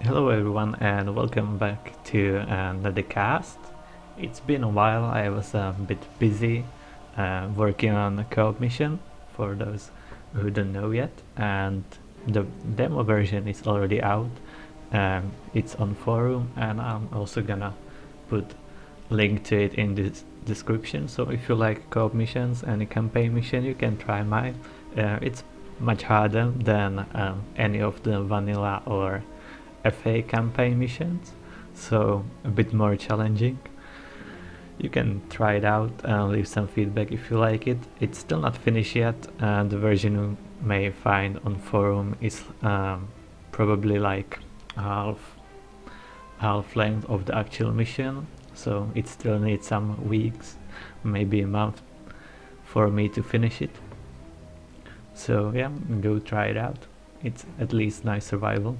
Hello everyone and welcome back to another cast. It's been a while. I was a bit busy working on a co-op mission for those who don't know yet, and the demo version is already out. It's on forum, and I'm also gonna put link to it in the description. So if you like co-op missions and a campaign mission, you can try mine. It's much harder than any of the vanilla or FA campaign missions, so a bit more challenging. You can try it out and leave some feedback if you like it. It's still not finished yet, and the version you may find on forum is probably like half length of the actual mission, so it still needs some weeks, maybe a month for me to finish it. So yeah, go try it out. It's at least nice survival.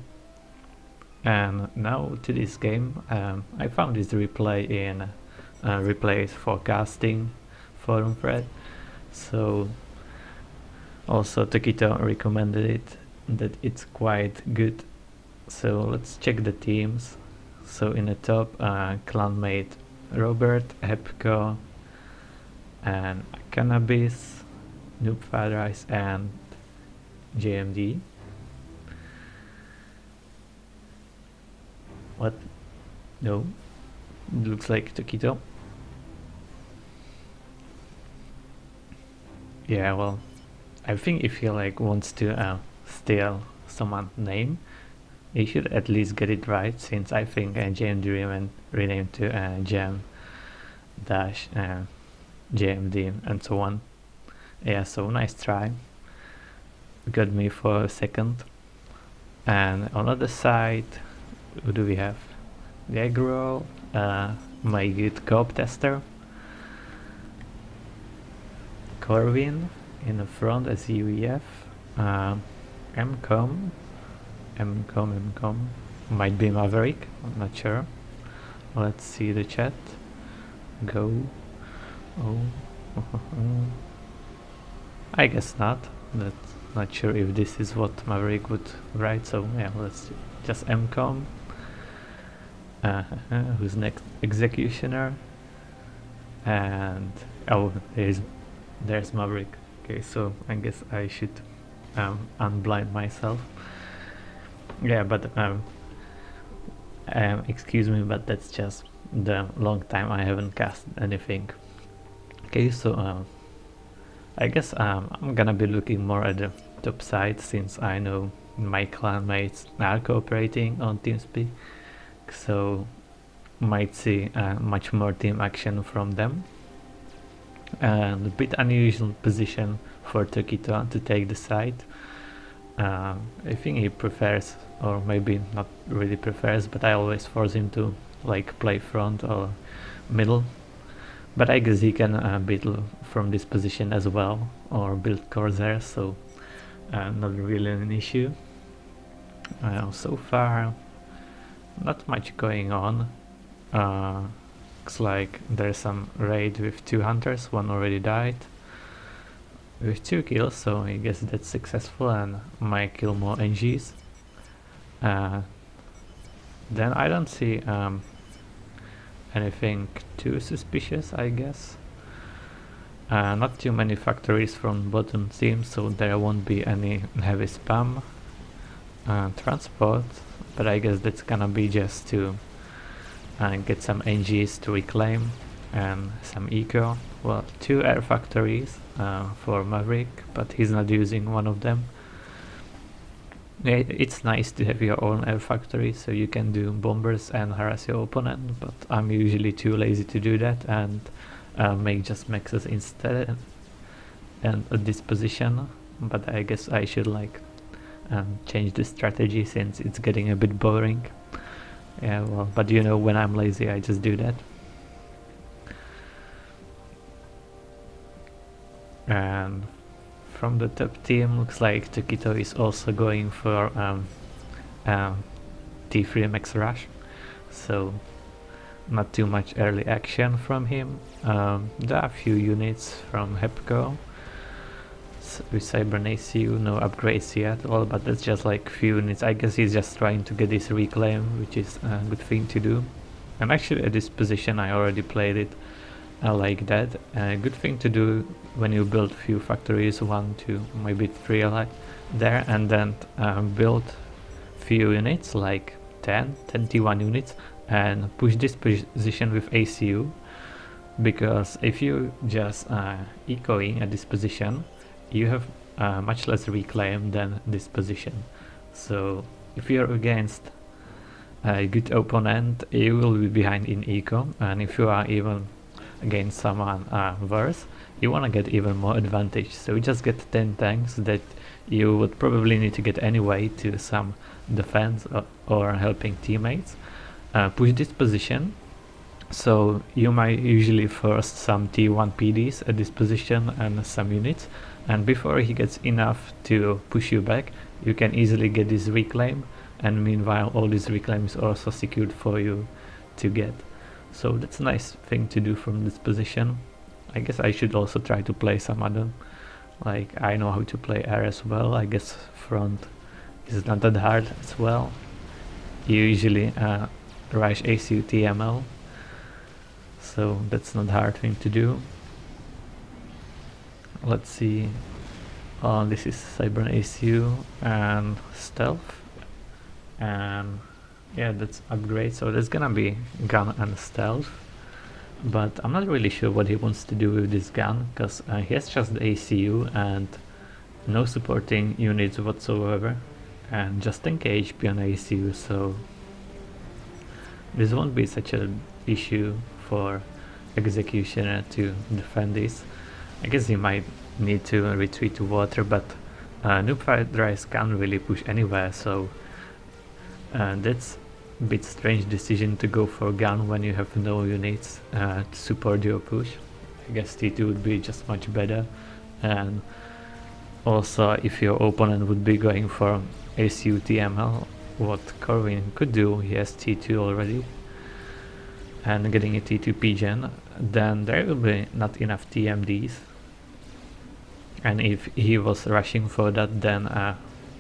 And now to this game, I found this replay in replays forecasting forum thread. So also Tokito recommended it, that it's quite good. So let's check the teams. So in the top, clanmate Robert, Hepco, and Cannabis, Nuke Fatboy, and JMD. What? No. Looks like Tokito. Yeah, well, I think if he like wants to steal someone's name, he should at least get it right, since I think JM Dream renamed to Jam Dash JMD and so on. Yeah, so nice try. Got me for a second. And on the other side, who do we have? Negro, my good co-op tester. Corwin in the front as UEF. MCOM. Might be Maverick, I'm not sure. Let's see the chat. Go. Oh. I guess not. Not sure if this is what Maverick would write, so yeah, let's just MCOM. Who's next? Executioner. And oh, there's Maverick. Okay, so I guess I should unblind myself. Yeah, but excuse me, but that's just the long time I haven't cast anything. Okay, so I guess I'm gonna be looking more at the top side, since I know my clanmates are cooperating on TeamSpeak, so might see much more team action from them. And a bit unusual position for Tokito to take the side. I think he prefers, or maybe not really prefers, but I always force him to like play front or middle. But I guess he can build from this position as well, or build Corsair, so not really an issue. So far, not much going on. Looks like there's some raid with 2 hunters, one already died. With 2 kills, so I guess that's successful, and might kill more NGs. Then I don't see anything too suspicious, I guess. Not too many factories from bottom team, so there won't be any heavy spam. Transport, but I guess that's gonna be just to get some NGs to reclaim and some eco. Well, 2 air factories for Maverick, but he's not using one of them. It's nice to have your own air factory, so you can do bombers and harass your opponent, but I'm usually too lazy to do that, and make just maxes instead and at this position. But I guess I should like change the strategy, since it's getting a bit boring. Yeah, well, but you know, when I'm lazy I just do that. And from the top team, looks like Tokito is also going for T3 Max Rush, so not too much early action from him. There are a few units from Hepco. with Cybern ACU, no upgrades yet, well, but that's just like few units. I guess he's just trying to get this reclaim, which is a good thing to do. And actually at this position I already played it like that. Good thing to do when you build few factories, 1, 2, maybe 3 like there, and then build few units like 10 T1 units and push this position with ACU, because if you just ecoing at this position, you have much less reclaim than this position. So if you're against a good opponent, you will be behind in eco, and if you are even against someone worse, you want to get even more advantage. So you just get 10 tanks that you would probably need to get anyway to some defense or helping teammates. Push this position, so you might usually first some T1 PDs at this position and some units, and before he gets enough to push you back, you can easily get this reclaim, and meanwhile all these reclaims are also secured for you to get. So that's a nice thing to do from this position. I guess I should also try to play some other, like I know how to play air as well. I guess front is not that hard as well. You usually rush ACU TML, so that's not a hard thing to do. Let's see. This is Cyber ACU and stealth, and yeah, that's upgrade. So there's gonna be gun and stealth, but I'm not really sure what he wants to do with this gun, because he has just the ACU and no supporting units whatsoever, and just 10k HP on ACU, so this won't be such an issue for Executioner to defend this. I guess he might need to retreat to water, but Nuke Rise can't really push anywhere, so that's a bit strange decision to go for gun when you have no units to support your push. I guess T2 would be just much better, and also if your opponent would be going for ACU TML, what Corwin could do, he has T2 already, and getting a T2 PGen, then there will be not enough TMDs, and if he was rushing for that, then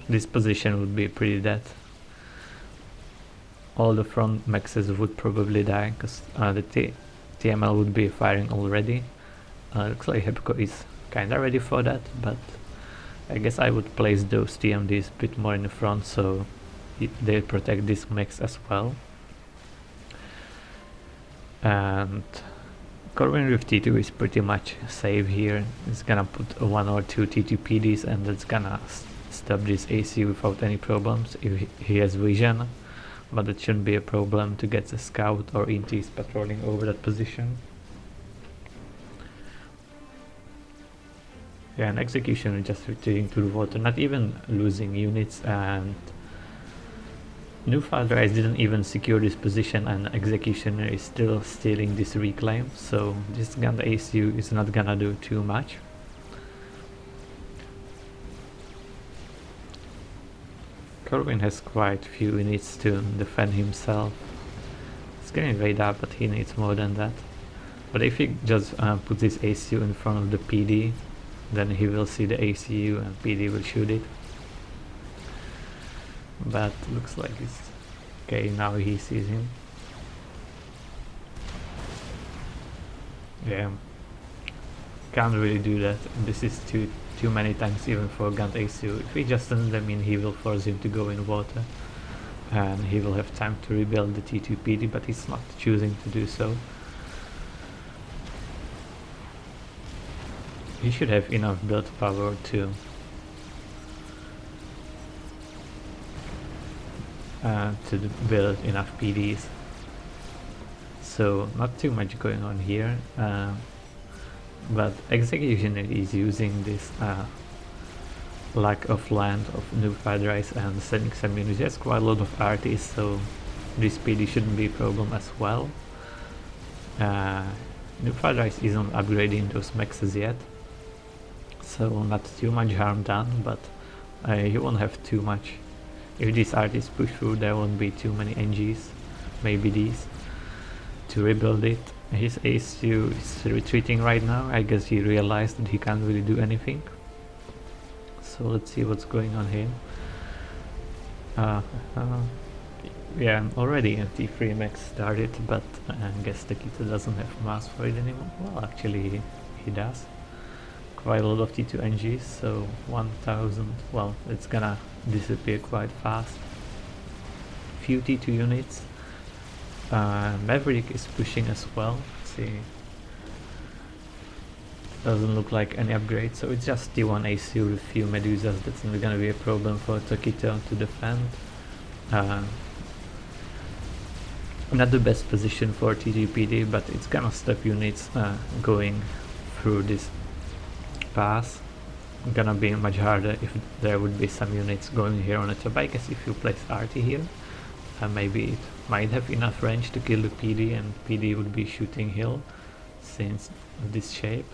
this position would be pretty dead. All the front maxes would probably die, because the TML would be firing already. Looks like Hepco is kinda ready for that, but I guess I would place those TMDs a bit more in the front, so they protect this max as well. And Corwin with T2 is pretty much safe here. It's gonna put 1 or 2 T2 PDs, and that's gonna stop this AC without any problems if he has vision, but it shouldn't be a problem to get the scout or ENTs patrolling over that position. Yeah, and Execution is just retreating to the water, not even losing units, and Nuke Rise didn't even secure this position, and Executioner is still stealing this reclaim, so this gun ACU is not gonna do too much. Corwin has quite few units to defend himself. He's getting radar, but he needs more than that. But if he just puts this ACU in front of the PD, then he will see the ACU and PD will shoot it. But looks like it's okay, now he sees him. Yeah, can't really do that. This is too many times even for gun ACU. If he just sends them in, he will force him to go in water, and he will have time to rebuild the T2 PD, but he's not choosing to do so. He should have enough build power to build enough PDs. So not too much going on here, but Executioner is using this lack of land of Nuke Rise and sending some units. There's quite a lot of artists, so this PD shouldn't be a problem as well. Nuke Rise isn't upgrading those maxes yet, so not too much harm done, but you won't have too much. If these artists push through, there won't be too many NGs, maybe these, to rebuild it. His ACU is retreating right now. I guess he realized that he can't really do anything. so let's see what's going on here. Yeah, already a T3 max started, but I guess the Kita doesn't have mass for it anymore. Well, actually he does. Quite a lot of T2 NGs, so 1000, well, it's gonna disappear quite fast. Few T2 units. Maverick is pushing as well. Let's see. Doesn't look like any upgrade, so it's just T1 ACU with few Medusas. That's not gonna be a problem for Tokito to defend. Not the best position for TGPD, but it's gonna stop units going through this pass. Gonna be much harder if there would be some units going here on the top. I guess if you place RT here, maybe it might have enough range to kill the PD, and PD would be shooting hill since this shape.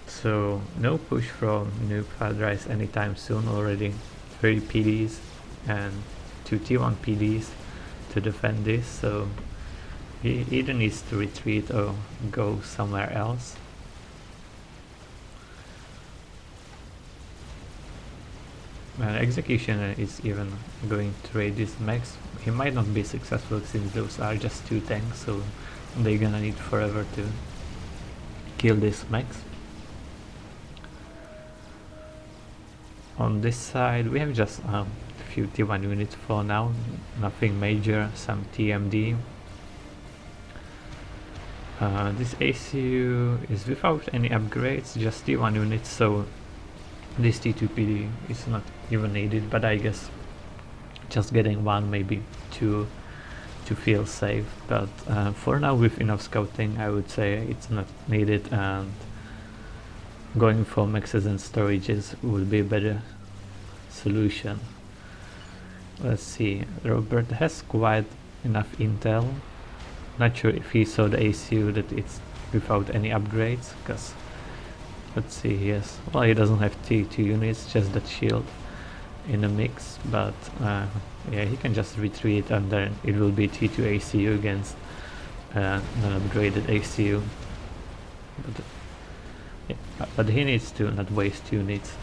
So no push from Nuke Fatboy anytime soon. Already 3 PDs and 2 T1 PDs to defend this, so he either needs to retreat or go somewhere else. Executioner is even going to raid this max. He might not be successful since those are just 2 tanks, so they're gonna need forever to kill this max. On this side we have just a few T1 units for now, nothing major, some TMD. This ACU is without any upgrades, just T1 units, so this T2PD is not even needed, but I guess just getting 1, maybe 2 to feel safe. But for now, with enough scouting, I would say it's not needed, and going for maxes and storages would be a better solution. Let's see, Robert has quite enough intel. Not sure if he saw the ACU that it's without any upgrades, because let's see, yes, well, he doesn't have T2 units, just that shield in the mix, but yeah, he can just retreat and then it will be T2 ACU against non-upgraded ACU. But, yeah, but he needs to not waste units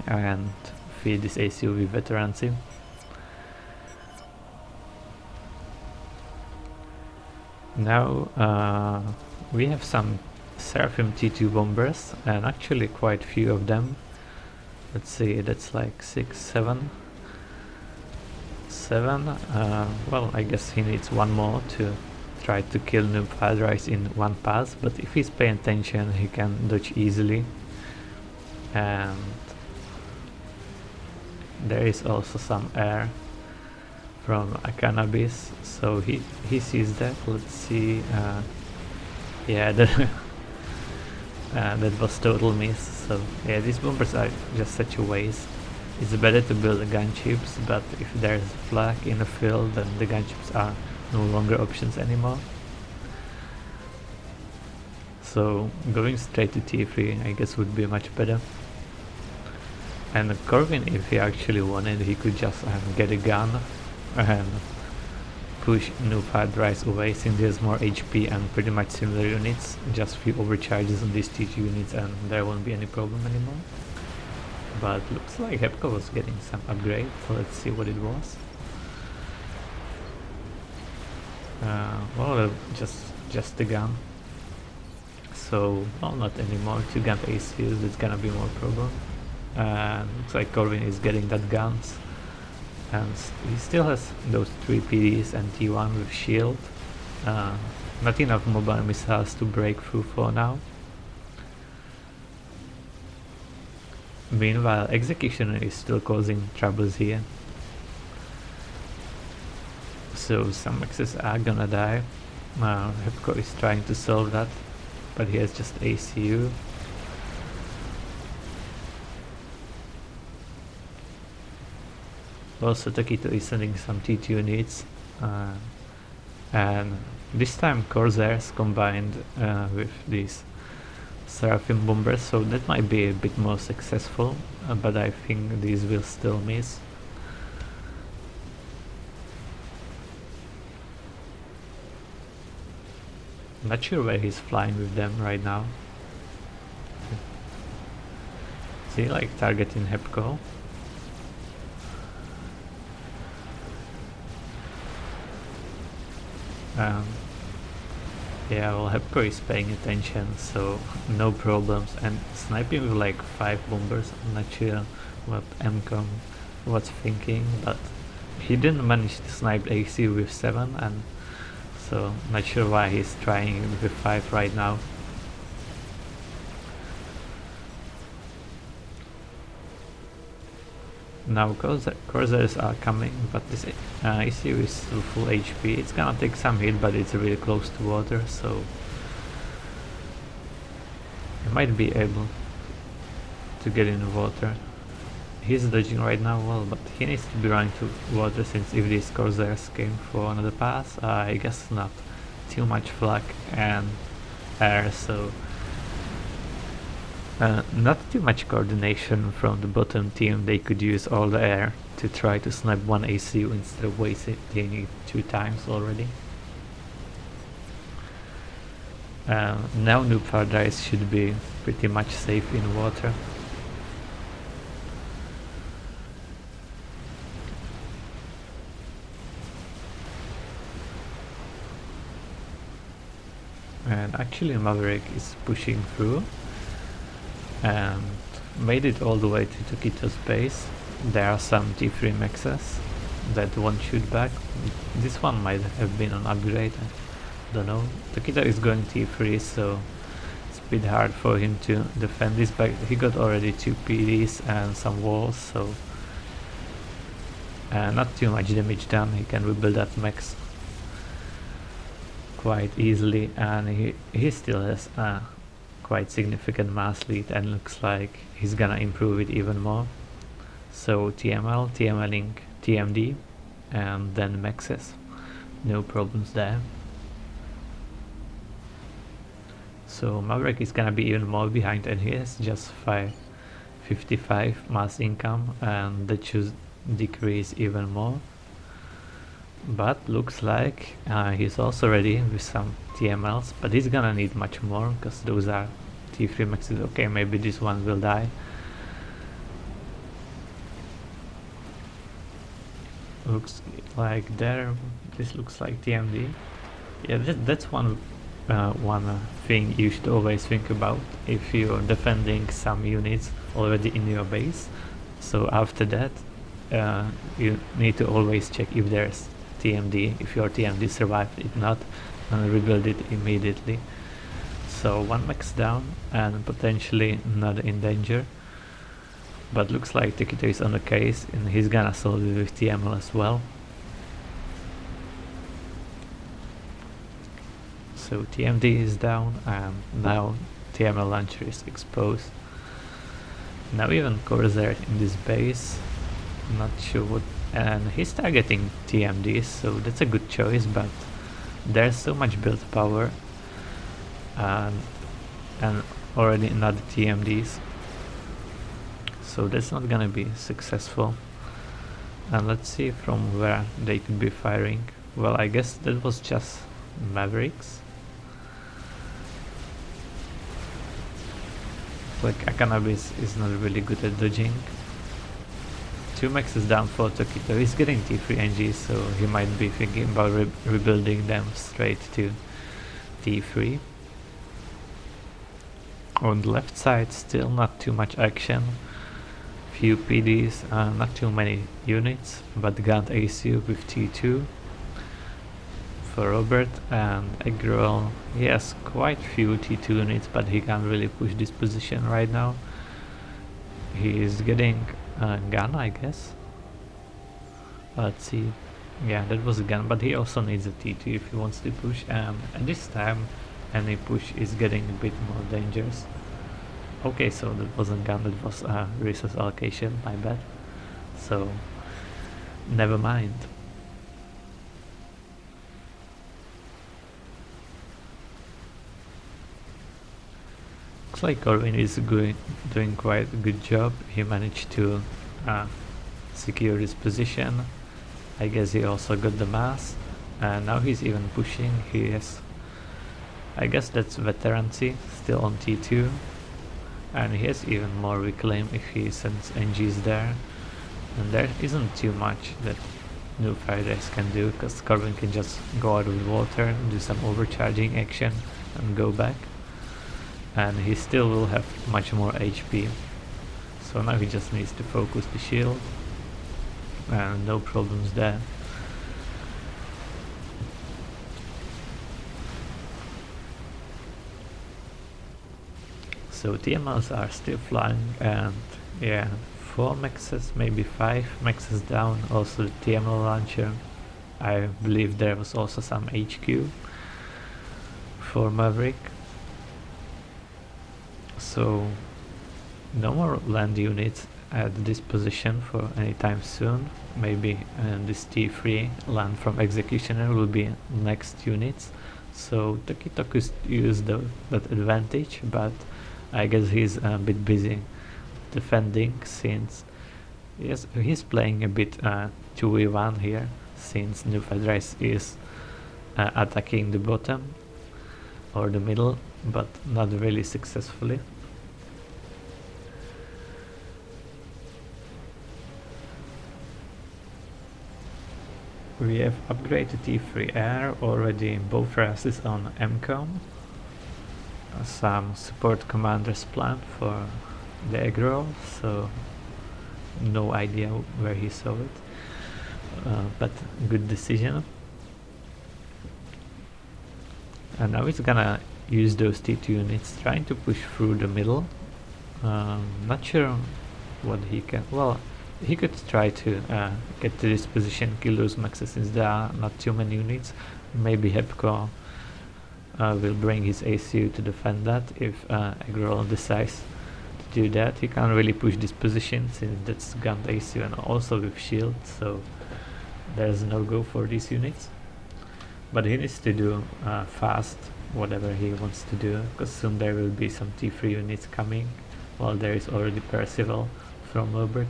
and feed this ACU with veterancy. Now we have some Seraphim T2 bombers, and actually quite few of them. Let's see, that's like 6, 7. Well, I guess he needs 1 more to try to kill Nuke Fatboy in 1 pass, but if he's paying attention he can dodge easily. And there is also some air from a Cannabis, so he sees that. Let's see, yeah, that was total miss. So yeah, these bombers are just such a waste. It's better to build the gunships, but if there's a flag in the field, then the gunships are no longer options anymore. So going straight to T3 I guess would be much better. And Corvin, if he actually wanted, he could just get a gun and push Nuke Fatboy away, since there's more HP and pretty much similar units, just few overcharges on these T2 units and there won't be any problem anymore. But looks like Hepko was getting some upgrade, so let's see what it was. Well, just a gun. So, well, not anymore, 2 gun ACUs, that's gonna be more problem. Looks like Corvin is getting that guns. And he still has those 3 PDs and T1 with shield. Not enough mobile missiles to break through for now. Meanwhile, Executioner is still causing troubles here. So some maxes are gonna die. Hepko is trying to solve that, but he has just ACU. Also Tokito is sending some T2 units, and this time Corsairs combined with these Seraphim bombers, so that might be a bit more successful, but I think these will still miss. Not sure where he's flying with them right now. See, like targeting Hepco. Yeah, well, Hepco is paying attention, so no problems. And sniping with like 5 bombers, I'm not sure what MCOM was thinking, but he didn't manage to snipe AC with 7, and so not sure why he's trying with 5 right now. Now Corsairs are coming, but this ECU is still full HP. It's gonna take some hit, but it's really close to water, so he might be able to get in the water. He's dodging right now well, but he needs to be running to water, since if these Corsairs came for another pass, I guess not too much flak and air, so not too much coordination from the bottom team. They could use all the air to try to snipe one ACU instead of wasting it 2 times already. Now Noob Paradise should be pretty much safe in water. And actually Maverick is pushing through and made it all the way to Tokito's base. There are some T3 mexes that won't shoot back. This one might have been an upgrade, I don't know. Tokito is going T3, so it's a bit hard for him to defend this, but he got already 2 PDs and some walls, so not too much damage done. He can rebuild that mex quite easily, and he still has quite significant mass lead, and looks like he's gonna improve it even more. So TML, TMLing TMD, and then mexes. No problems there. So Maverick is gonna be even more behind, and he has just 555 mass income, and that should decrease even more. But looks like he's also ready with some TMLs, but he's gonna need much more, because those are T3 maxes. Okay, maybe this one will die. Looks like there, this looks like TMD. Yeah, that's one thing you should always think about if you're defending some units already in your base. So after that, you need to always check if there's TMD, if your TMD survived. If not, rebuild it immediately. So 1 max down and potentially not in danger, but looks like Tokito is on the case, and he's gonna solve it with TML as well. So TMD is down, and now TML launcher is exposed. Now even Corsair in this base, not sure what, and he's targeting TMDs, so that's a good choice, but there's so much build power and already another TMDs, so that's not gonna be successful. And let's see from where they could be firing. Well, I guess that was just Mavericks. Like Akanabis is not really good at dodging. 2 maxes down for Tokito. He's getting T3 NGs, so he might be thinking about rebuilding them straight to T3. On the left side, still not too much action. Few PDs, not too many units, but Gant ACU with T2 for Robert, and Eggroll. He has quite few T2 units, but he can't really push this position right now. He is getting a gun, I guess. Let's see. Yeah, that was a gun, but he also needs a T2 if he wants to push, and this time any push is getting a bit more dangerous. Okay, so that wasn't gun, that was resource allocation, my bad. So, never mind. Looks like Corwin is doing quite a good job. He managed to secure his position. I guess he also got the mass, and now he's even pushing. He has I guess that's veterancy, still on T2. And he has even more reclaim if he sends NGs there. And there isn't too much that new Fire Race can do, because Corbin can just go out with water, do some overcharging action and go back. And he still will have much more HP. So now he just needs to focus the shield. And no problems there. So TMLs are still flying, and yeah, 4 maxes, maybe 5 maxes down. Also the TML launcher. I believe there was also some HQ for Maverick. So no more land units at this position for any time soon. Maybe this T3 land from Executioner will be next units. So Toki used that advantage, but I guess he's a bit busy defending, since he's playing a bit 2v1 here, since New Federace is attacking the bottom or the middle, but not really successfully. We have upgraded T3 Air already, both races on MCOM. Some support commanders planned for the egg roll, so no idea where he saw it, but good decision. And now he's gonna use those T2 units, trying to push through the middle. Not sure what he can. Well, he could try to get to this position, kill those maxes, since there are not too many units. Maybe Hepco will bring his ACU to defend that if Agrol decides to do that. He can't really push this position since that's Gant ACU and also with shield, so there's no go for these units. But he needs to do fast whatever he wants to do, because soon there will be some T3 units coming, while there is already Percival from Robert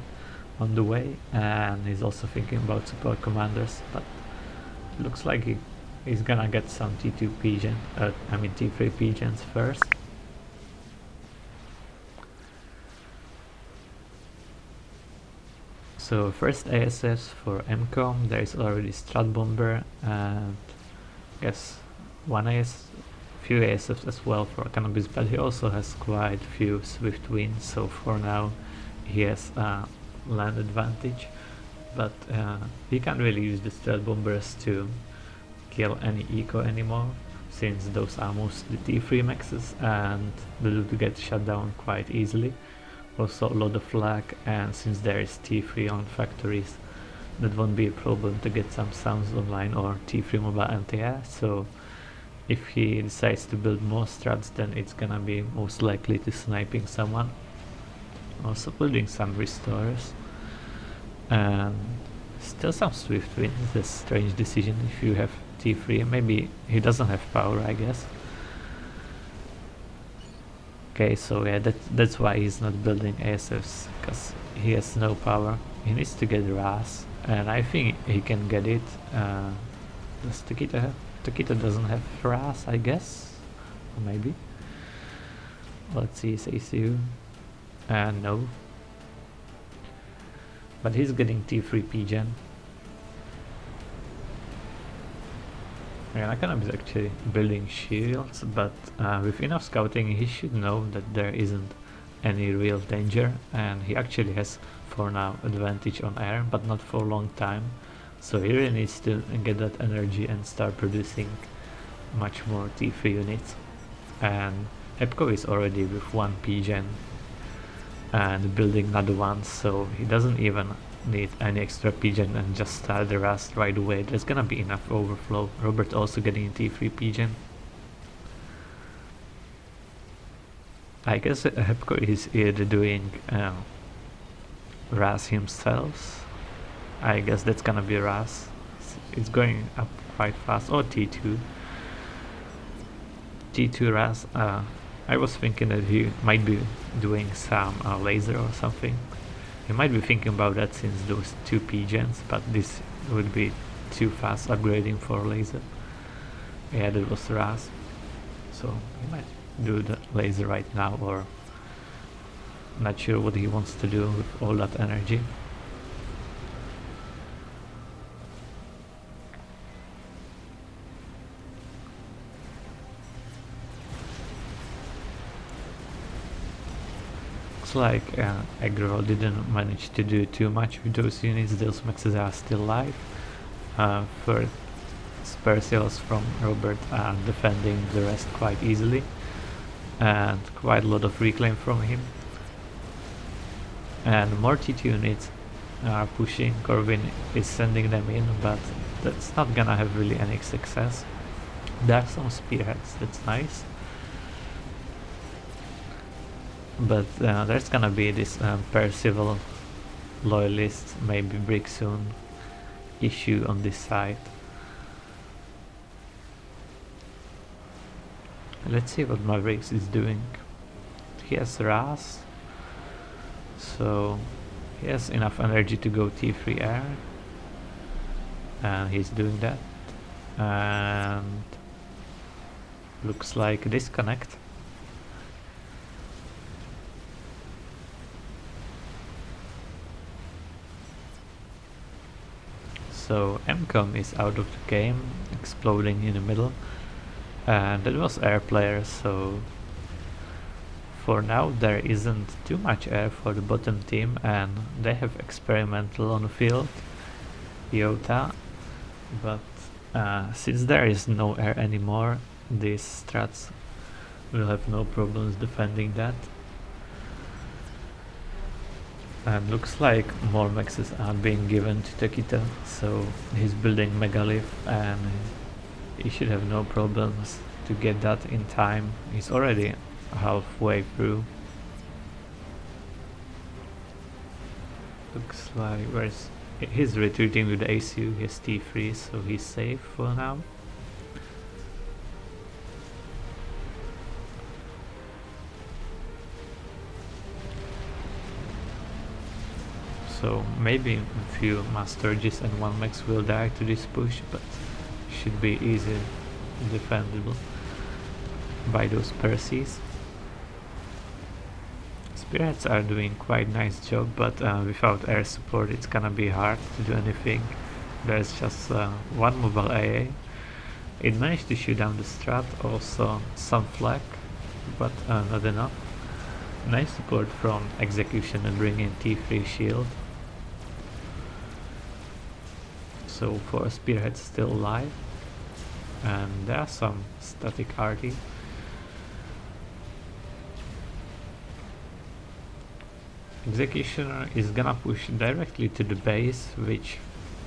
on the way, and he's also thinking about support commanders, but looks like he's gonna get some T2 pigeon, T3 pigeons first. So first ASS for MCOM, there is already Strat Bomber, and I guess few ASFs as well for Cannabis, but he also has quite few Swift Wings, so for now he has land advantage, but he can't really use the Strat Bombers to kill any eco anymore, since those are mostly T3 maxes and they do get shut down quite easily. Also load of flag, and since there is T3 on factories, that won't be a problem to get some sounds online or T3 mobile anti-air. So if he decides to build more strats, then it's gonna be most likely to sniping someone. Also building some restorers, and still some Swift Wings. It's a strange decision if you have T3. Maybe he doesn't have power, I guess. Okay, so yeah, that's why he's not building ASFs, because he has no power. He needs to get RAS, and I think he can get it. Does Takita have? Takita doesn't have RAS, I guess, or maybe. Let's see his ACU. No. But he's getting T3 Pigeon. Yeah, Nakanam is actually building shields, but with enough scouting he should know that there isn't any real danger, and he actually has for now advantage on air, but not for a long time. So he really needs to get that energy and start producing much more T3 units. And Epco is already with 1 Pigeon and building another one, so he doesn't even need any extra Pigeon and just start the rust right away. There's gonna be enough overflow. Robert also getting T3 Pigeon. I guess Hepco is either doing RAS himself. I guess that's gonna be RAS. It's going up quite fast. Or T2. T2 RAS. I was thinking that he might be doing some laser or something. He might be thinking about that since those 2 Pigeons, but this would be too fast upgrading for laser. Yeah, that was RAS. so he might do the laser right now, or not sure what he wants to do with all that energy. Looks like Aggro didn't manage to do too much with those units. Those maxes are still alive. First Sperseals from Robert are defending the rest quite easily, and quite a lot of reclaim from him. And more T2 units are pushing. Corvin is sending them in, but that's not gonna have really any success. There are some spearheads, that's nice. But there's gonna be this Percival loyalist, maybe break soon issue on this side. Let's see what Mavericks is doing. He has Ras, so he has enough energy to go T3 air, and he's doing that. And looks like disconnect. So MCOM is out of the game, exploding in the middle, and that was air players, so for now there isn't too much air for the bottom team, and they have experimental on the field, Iota, but since there is no air anymore, these strats will have no problems defending that. And looks like more maxes are being given to Takita, so he's building Megalith and he should have no problems to get that in time. He's already halfway through. Looks like he's retreating with the ACU, he has T3, so he's safe for now. So maybe a few Masterges and 1 max will die to this push, but should be easy defendable by those Percies. Spirits are doing quite nice job, but without air support it's gonna be hard to do anything. There's just one mobile AA. It managed to shoot down the strat, also some flak, but not enough. Nice support from Execution and bringing T3 shield. So 4 spearheads still alive, and there are some static RD. Executioner is gonna push directly to the base, which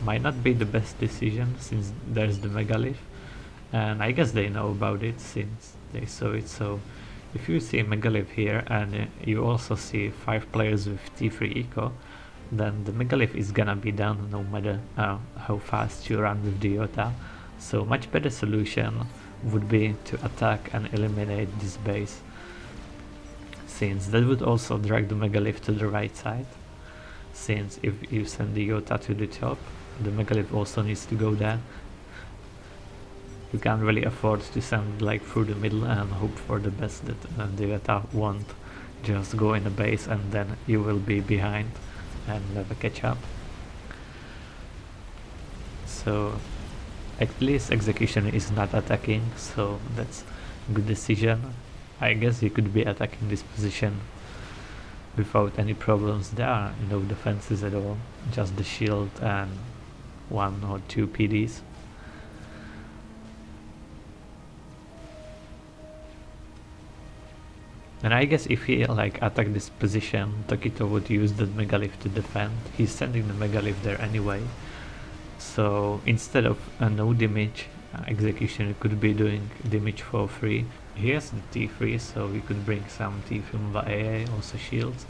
might not be the best decision since there's the Megalith, and I guess they know about it since they saw it. So if you see Megalith here and you also see 5 players with T3 eco, then the Megalith is gonna be down no matter how fast you run with the Iota. So much better solution would be to attack and eliminate this base, since that would also drag the Megalith to the right side, since if you send the Iota to the top, the Megalith also needs to go there. You can't really afford to send like through the middle and hope for the best that the Iota won't just go in the base and then you will be behind and never catch up. So at least Execution is not attacking, so that's a good decision. I guess you could be attacking this position without any problems. There are no defenses at all, just the shield and 1 or 2 PDs. And I guess if he like attack this position, Tokito would use the Megalith to defend. He's sending the Megalith there anyway. So instead of no damage execution, could be doing damage for free. He has the T3, so we could bring some T from the AA, also shields.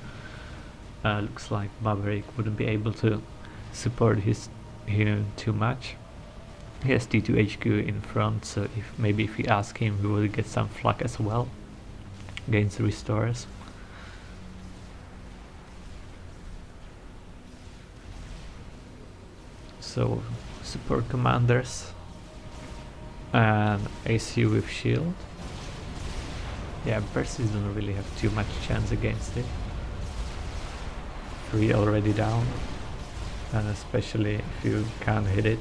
Looks like Maverick wouldn't be able to support him too much. He has T2 HQ in front, so maybe if we ask him, we will get some flak as well against restores. So support commanders and ACU with shield. Yeah, Percy don't really have too much chance against it. 3 already down, and especially if you can't hit it,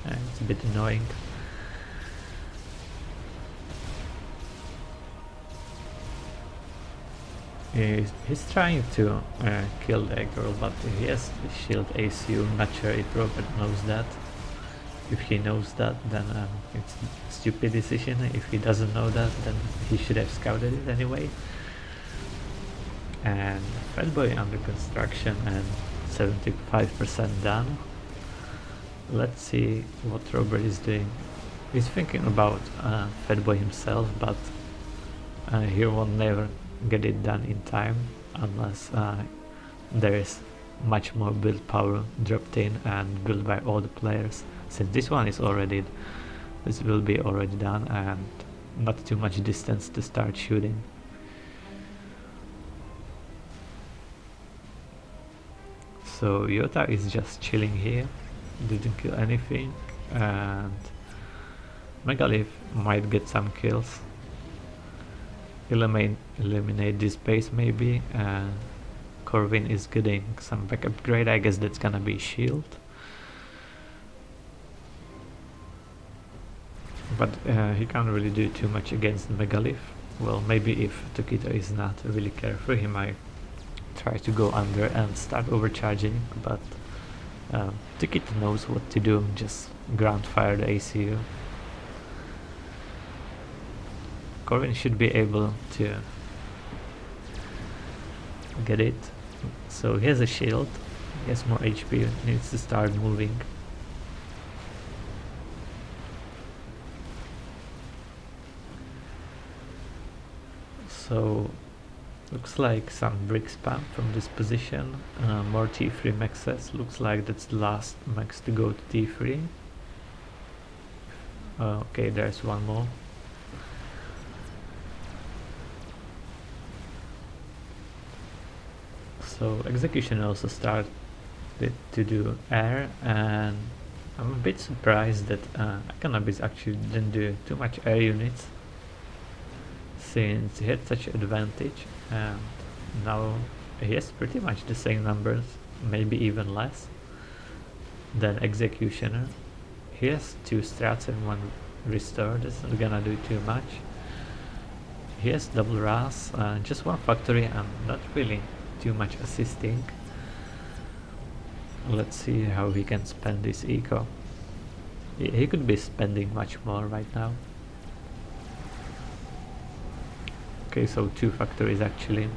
it's a bit annoying. He's trying to kill the girl, but he has shield ACU. Not sure if Robert knows that. If he knows that, then it's a stupid decision. If he doesn't know that, then he should have scouted it anyway. And Fatboy under construction and 75% done. Let's see what Robert is doing. He's thinking about Fatboy himself, but he will never get it done in time unless there is much more build power dropped in and built by all the players. Since this one is already, this will be already done and not too much distance to start shooting. So Yota is just chilling here, didn't kill anything, and Megalith might get some kills. Eliminate this base maybe. Corvin is getting some backup grade. I guess that's gonna be shield. But he can't really do too much against Megalith. Well, maybe if Tokito is not really careful, he might try to go under and start overcharging, but Tokito knows what to do, just ground fire the ACU. Corvin should be able to get it. So he has a shield, he has more HP, needs to start moving. So looks like some brick spam from this position, more T3 maxes, looks like that's the last max to go to T3. Okay, there's one more. So execution also started to do air, and I'm a bit surprised that Akanabis actually didn't do too much air units, since he had such advantage, and now he has pretty much the same numbers, maybe even less, than Executioner. He has 2 strats and 1 restore, that's not gonna do too much. He has double RAS, just 1 factory and not really too much assisting. Let's see how he can spend this eco. He could be spending much more right now. Okay, so 2 factories actually.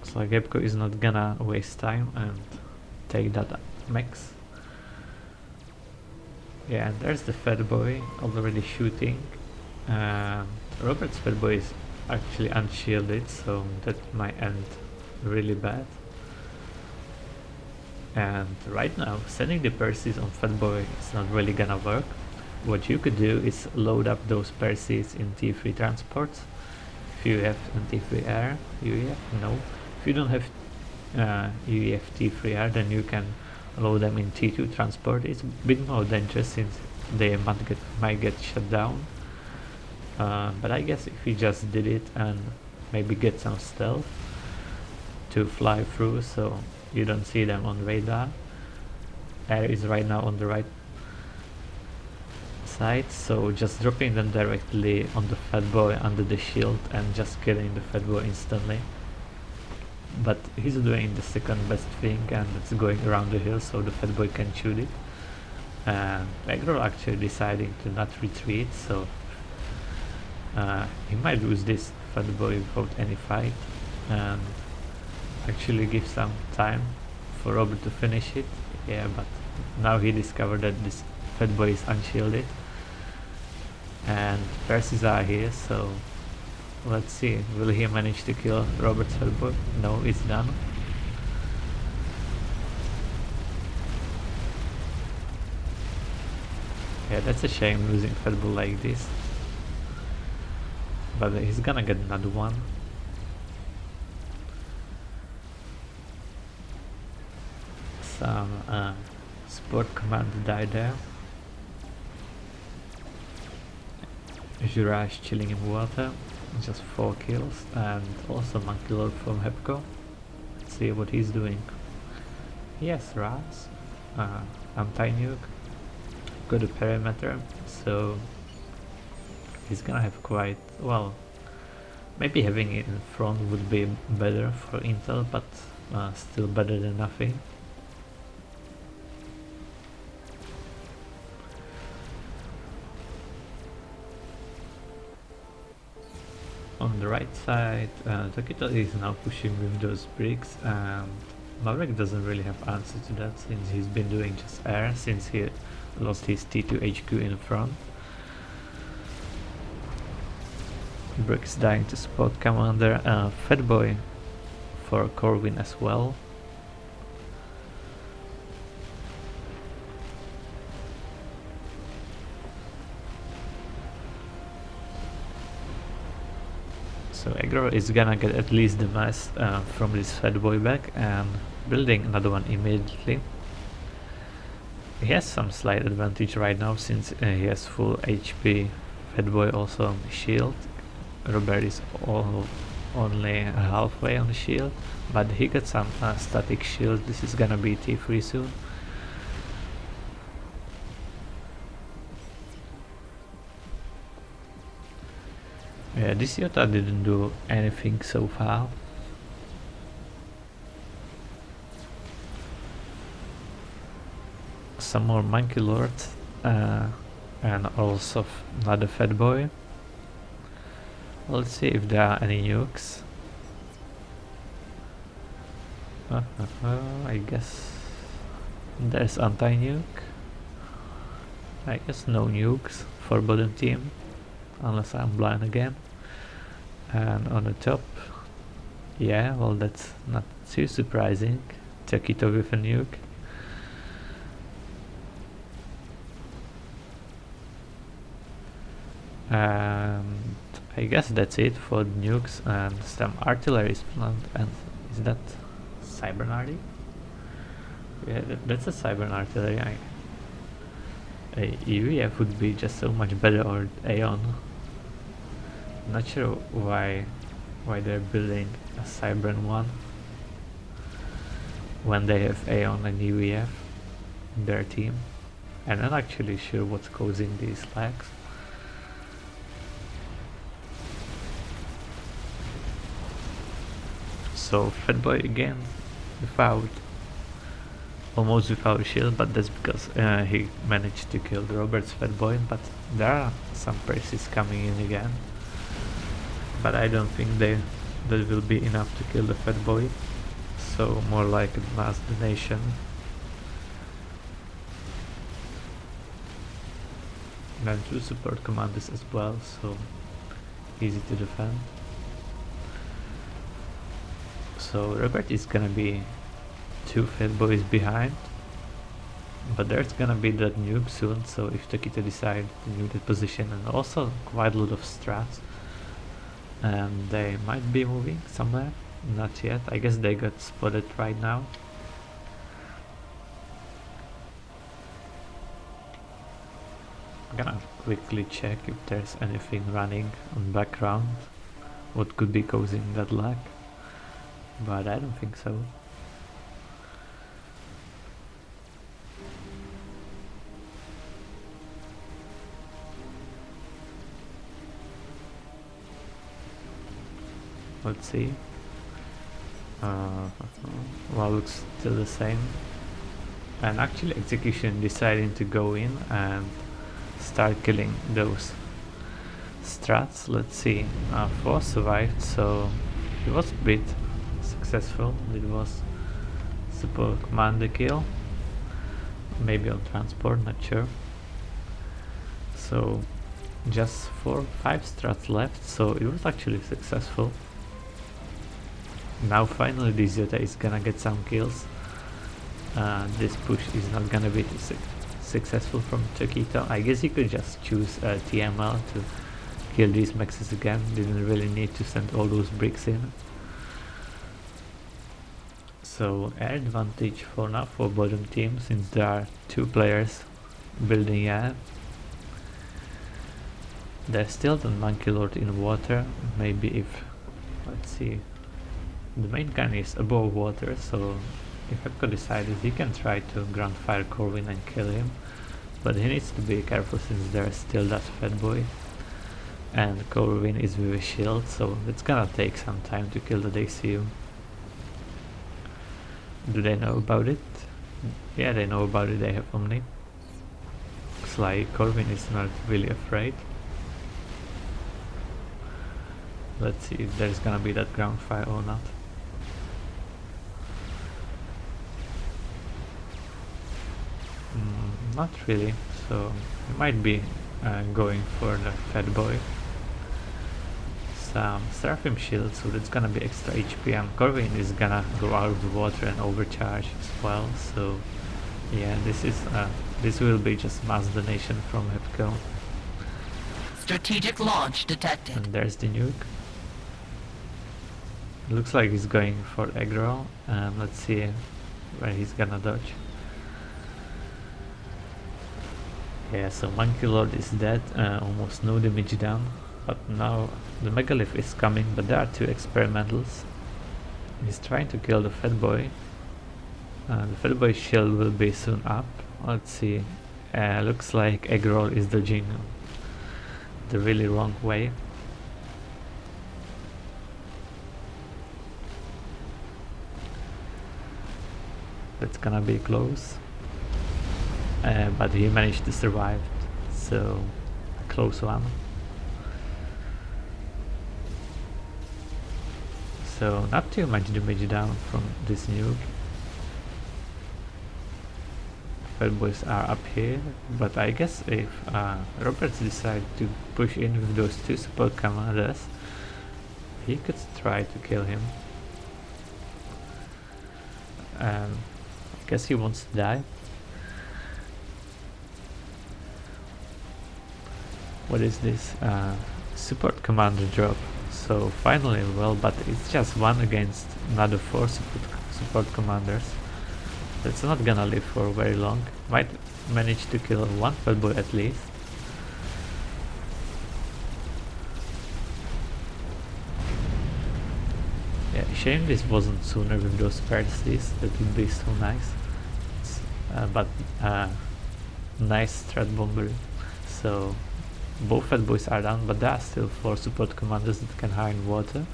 So Gepko is not gonna waste time and take that max. Yeah, and there's the Fatboy already shooting. Robert's Fatboy is actually unshielded, so that might end really bad. And right now, sending the Percies on Fatboy is not really gonna work. What you could do is load up those Percies in T3 transports. If you have T3 air, UEF, no. If you don't have UEF T3 air, then you can load them in T2 transport. It's a bit more dangerous since they might get shut down. But I guess if you just did it and maybe get some stealth to fly through so you don't see them on radar. Air is right now on the right side, so just dropping them directly on the Fatboy under the shield and just killing the Fatboy instantly. But he's doing the second best thing, and it's going around the hill so the Fatboy can shoot it. And Aggro actually deciding to not retreat, so he might lose this Fatboy without any fight, and actually give some time for Robert to finish it. Yeah, but now he discovered that this Fatboy is unshielded, and Percies are here, so let's see, will he manage to kill Robert's Fatboy? No, it's done. Yeah, that's a shame losing Fatboy like this, but he's gonna get another one. Some Support command died there. Jura is chilling in water, just 4 kills, and also Monkey Lord from Hepco. Let's see what he's doing. Yes, Raz, anti-nuke, got a perimeter, so he's gonna have quite, well, maybe having it in front would be better for intel, but still better than nothing. On the right side, Tokito is now pushing with those bricks, and Maverick doesn't really have answer to that since he's been doing just air since he lost his T2 HQ in front. Bricks dying to spot commander, Fatboy for Corwin as well. So Aggro is gonna get at least the mass from this Fatboy back and building another one immediately. He has some slight advantage right now since he has full HP. Fatboy also on the shield. Robert is only halfway on the shield, but he got some static shield. This is gonna be T3 soon. Yeah, this Yota didn't do anything so far. Some more Monkey Lords and also another Fatboy. Let's see if there are any nukes. I guess there's anti-nuke. I guess no nukes for bottom team, unless I'm blind again. And on the top, yeah, well, that's not too surprising. Tokito with a nuke. And I guess that's it for the nukes and some artillery plant. And is that Cybernarty? Yeah, that's a Cybern artillery. A EVF would be just so much better, or Aeon. Not sure why they're building a Cybern one when they have Aeon and EVF in their team. I'm not actually sure what's causing these lags. So Fatboy again almost without shield, but that's because he managed to kill Robert's Fatboy. But there are some Percies coming in again, but I don't think that will be enough to kill the Fatboy. So more like a mass donation. And 2 support commanders as well, so easy to defend. So Robert is gonna be 2 Fatboys behind, but there's gonna be that nuke soon, so if Tokito decide to nuke that position, and also quite a lot of strats, and they might be moving somewhere, not yet, I guess they got spotted right now. I'm gonna quickly check if there's anything running on background, what could be causing that lag. But I don't think so. Let's see. Well, looks still the same. And actually execution deciding to go in and start killing those strats. Let's see. 4 survived, so it was a bit successful. It was support commander kill, maybe on transport, not sure. So just 4-5 strats left, so it was actually successful. Now finally this Yota is gonna get some kills. This push is not gonna be successful from Tokito. I guess he could just choose TML to kill these maxes again, didn't really need to send all those bricks in. So air advantage for now for bottom team, since there are 2 players building air. There's still the Monkey Lord in water. Maybe if, let's see, the main gun is above water, so if Epco decided, he can try to ground fire Corvin and kill him, but he needs to be careful since there's still that Fatboy and Corvin is with a shield, so it's gonna take some time to kill the DCU. Do they know about it? Yeah, they know about it, they have Omni. Looks like Corvin is not really afraid. Let's see if there's gonna be that ground fire or not. Not really, so he might be going for the Fatboy. Some Seraphim shield, so that's gonna be extra HP, and Corvin is gonna go out of the water and overcharge as well, so yeah, this will be just mass donation from Epco. Strategic launch detected. And there's the nuke. Looks like he's going for aggro, and let's see where he's gonna dodge. Yeah, so Monkey Lord is dead, almost no damage down, but now the Megalith is coming, but there are 2 experimentals. He's trying to kill the Fatboy. The Fatboy shield will be soon up. Let's see, looks like aggro is dodging the really wrong way. That's gonna be close. But he managed to survive, so a close one. So not too much damage down from this nuke. Fatboys are up here, but I guess if Roberts decide to push in with those 2 support commanders, he could try to kill him. I guess he wants to die. What is this? Support commander drop. So finally, well, but it's just 1 against another 4 support commanders. That's not gonna live for very long. Might manage to kill 1 Fatboy at least. Yeah, shame this wasn't sooner with those Pharisees. That would be so nice. But nice strat bomber. So both Fatboys are down, but there are still 4 support commanders that can hide in water.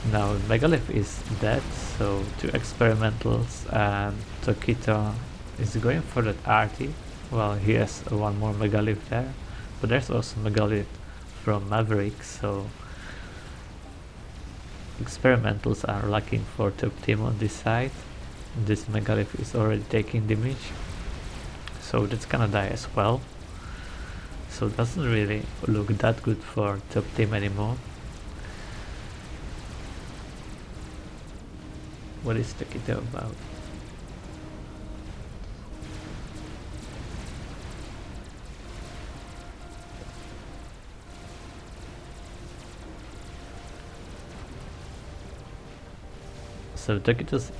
Now Megalith is dead, so 2 experimentals, and Tokito is going for that RT. Well, he has 1 more Megalith there, but there's also Megalith from Maverick, so experimentals are lacking for top team on this side. This Megalith is already taking damage, so that's gonna die as well. So it doesn't really look that good for top team anymore. What is Tokito about? So Tokito's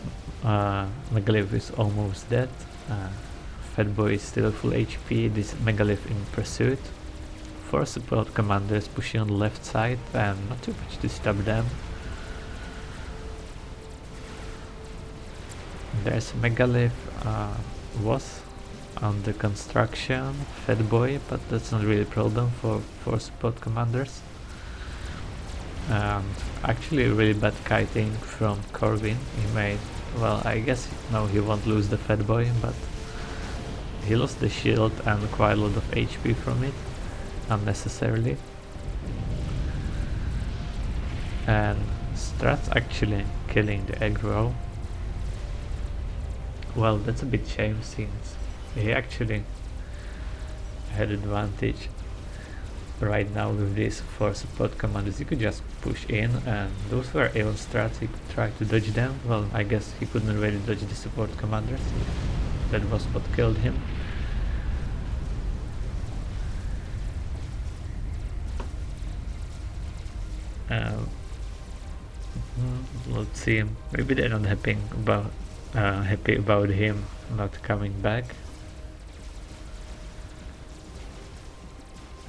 Megalith is almost dead. Fatboy is still full HP, this Megalith in pursuit. 4 support commanders pushing on the left side, and not too much to stop them. There's Megalith, was under construction, Fatboy, but that's not really a problem for 4 support commanders. Actually really bad kiting from Corvin. He made, well, I guess no, he won't lose the Fatboy, but he lost the shield and quite a lot of HP from it, unnecessarily. And Strat's actually killing the aggro. Well, that's a bit shame since he actually had advantage. Right now with these 4 support commanders, you could just push in, and those were Aeon strats, he could try to dodge them. Well, I guess he couldn't really dodge the support commanders. That was what killed him. Let's see. Maybe they're not happy about him not coming back.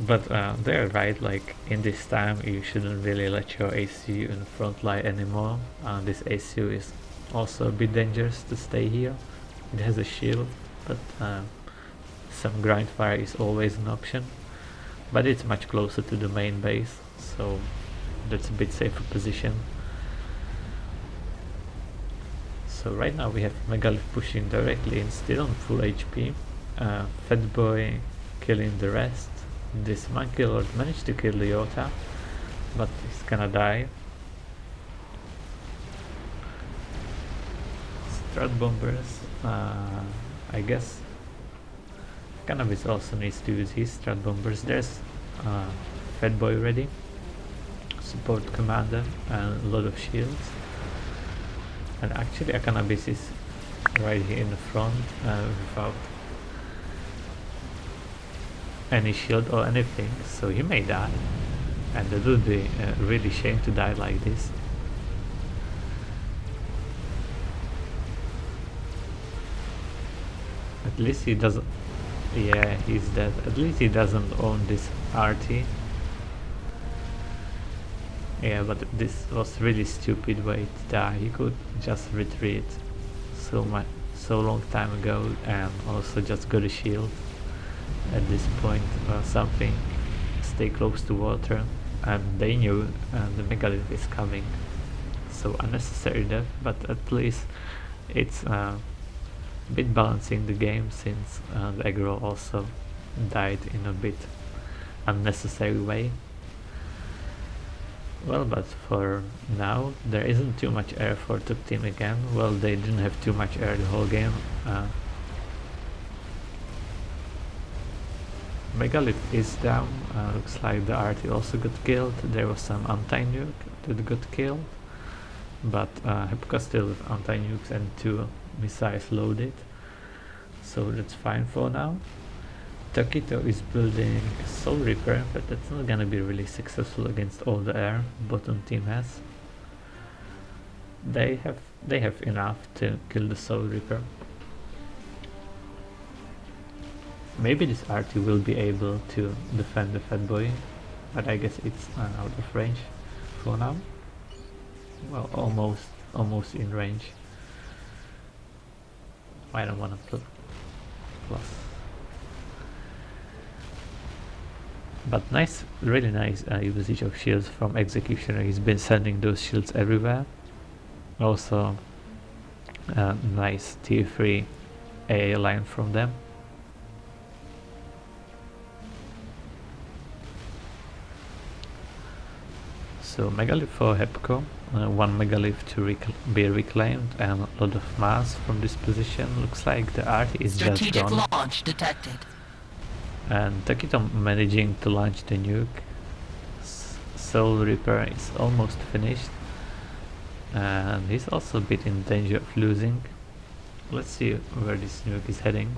But they're right, like in this time you shouldn't really let your ACU in front line anymore. This ACU is also a bit dangerous to stay here. It has a shield, but some grind fire is always an option. But it's much closer to the main base, so that's a bit safer position. So right now we have Megalith pushing directly in, still on full HP. Fatboy killing the rest. This Monkey Lord managed to kill Leota, but he's gonna die. Strat bombers, I guess Cannabis also needs to use his strat bombers. There's Fatboy ready, support commander, and a lot of shields. And actually Cannabis is right here in the front without any shield or anything, so he may die, and it would be really shame to die like this. At least he doesn't, yeah, he's dead. At least he doesn't own this RT. Yeah, but this was really stupid way to die. He could just retreat so long time ago, and also just got a shield at this point or something. Stay close to water, and they knew the Megalith is coming, so unnecessary death, but at least it's a bit balancing the game, since the aggro also died in a bit unnecessary way. Well, but for now there isn't too much air for top team again. Well, they didn't have too much air the whole game. Megalith is down. Looks like the RT also got killed. There was some anti-nuke that got killed, but Hepka still with anti-nukes and 2 missiles loaded, so that's fine for now. Takito is building Soul Reaper, but that's not gonna be really successful against all the air bottom team has. They have enough to kill the Soul Reaper. Maybe this RT will be able to defend the Fatboy, but I guess it's out of range for now. Well, almost in range. I don't want to plus. But nice, really nice usage of shields from Executioner. He's been sending those shields everywhere. Also, nice tier 3 AA line from them. So Megalith for Hepco, 1 Megalith to be reclaimed, and a lot of mass from this position. Looks like the RT is just Strategic gone. launch detected. And Takito managing to launch the nuke. Soul Reaper is almost finished, and he's also a bit in danger of losing. Let's see where this nuke is heading.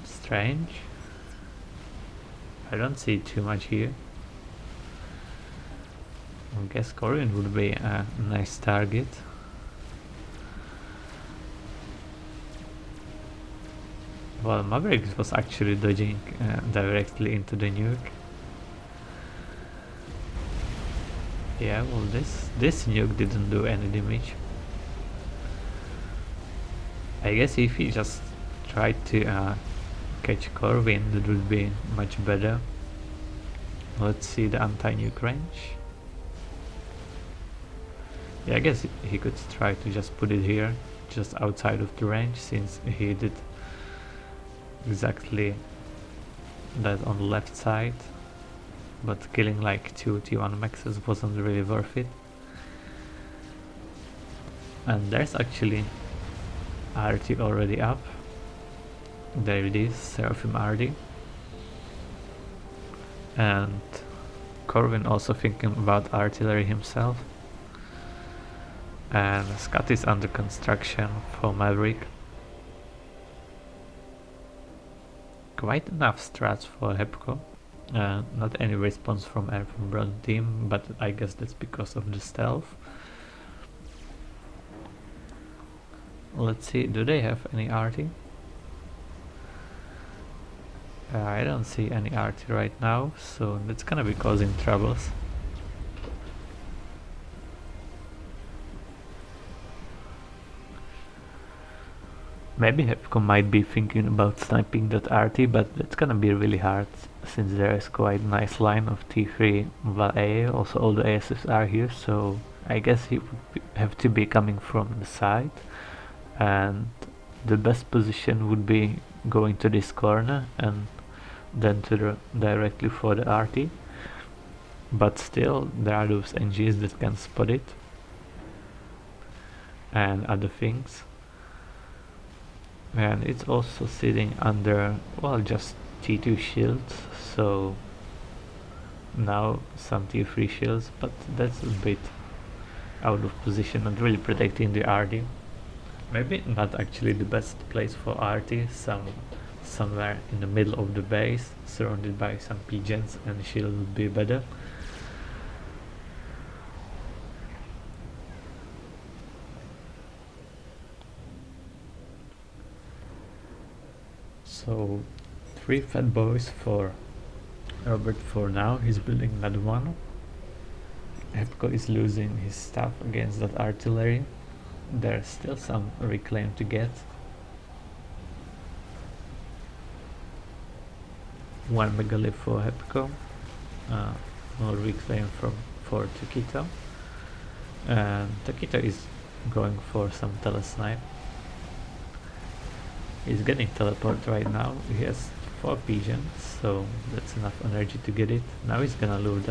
Strange. I don't see too much here. I guess Corrin would be a nice target. Well, Maverick was actually dodging directly into the nuke. Yeah, well, this nuke didn't do any damage. I guess if he just tried to catch Corvin, that would be much better. Let's see the anti-nuke range. Yeah, I guess he could try to just put it here, just outside of the range, since he did exactly that on the left side, but killing like 2 T1 maxes wasn't really worth it. And there's actually RT already up. There it is, Seraphim RD. And Corvin also thinking about artillery himself. And Scott is under construction for Maverick. Quite enough strats for Hepco. Not any response from air from brown team, but I guess that's because of the stealth. Let's see, do they have any arty? I don't see any arty right now, so that's gonna be causing troubles. Maybe Hepco might be thinking about sniping that arty, but that's gonna be really hard since there is quite a nice line of T3 Val A. Also all the ASFs are here, so I guess he would have to be coming from the side, and the best position would be going to this corner and then to the directly for the RT. But still, there are those NGs that can spot it and other things. And it's also sitting under, well, just T2 shields, so now some T3 shields, but that's a bit out of position, not really protecting the RD. Maybe not actually the best place for RT, somewhere in the middle of the base, surrounded by some pigeons, and shield would be better. So 3 Fatboys for Robert for now. He's building another one. Hepco is losing his stuff against that artillery. There's still some reclaim to get. One Megalith for Hepco. More reclaim for Takito. And Takito is going for some telesnipe. He's getting teleport right now. He has 4 pigeons, so that's enough energy to get it. Now he's gonna lure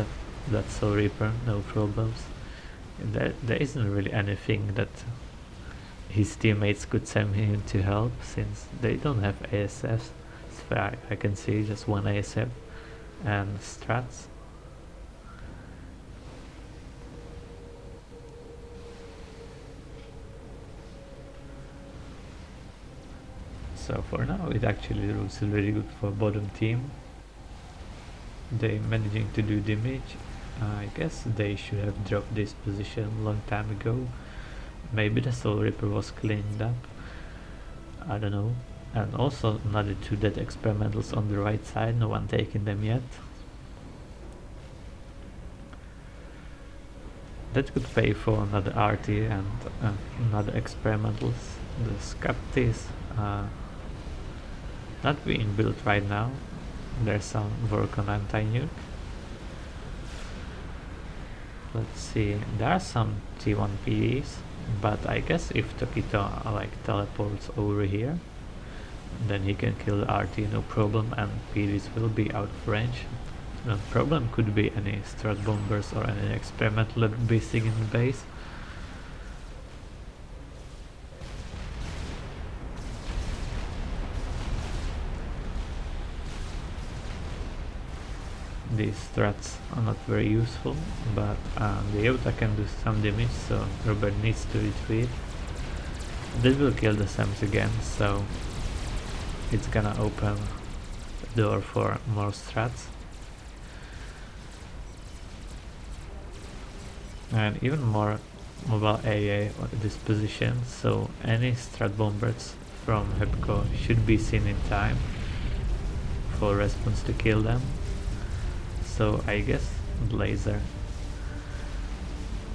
that Soul Reaper, no problems. There isn't really anything that his teammates could send him to help, since they don't have ASFs. As far I can see, just one ASF and strats. So for now it actually looks really good for bottom team. They managing to do damage. I guess they should have dropped this position long time ago. Maybe the Soul Reaper was cleaned up, I don't know. And also another 2 dead experimentals on the right side, no one taking them yet. That could pay for another RT and another experimentals. The Scapt is not being built right now. There's some work on anti-nuke. Let's see, there are some T1 PDs, but I guess if Tokito teleports over here, then he can kill the RT no problem, and PDs will be out of range. The problem could be any strat bombers or any experimental basing in the base. These strats are not very useful, but the Yota can do some damage, so Robert needs to retreat. This will kill the Sams again, so it's gonna open the door for more strats. And even more mobile AA at this position, so any strat bombers from Hepco should be seen in time for response to kill them. So I guess laser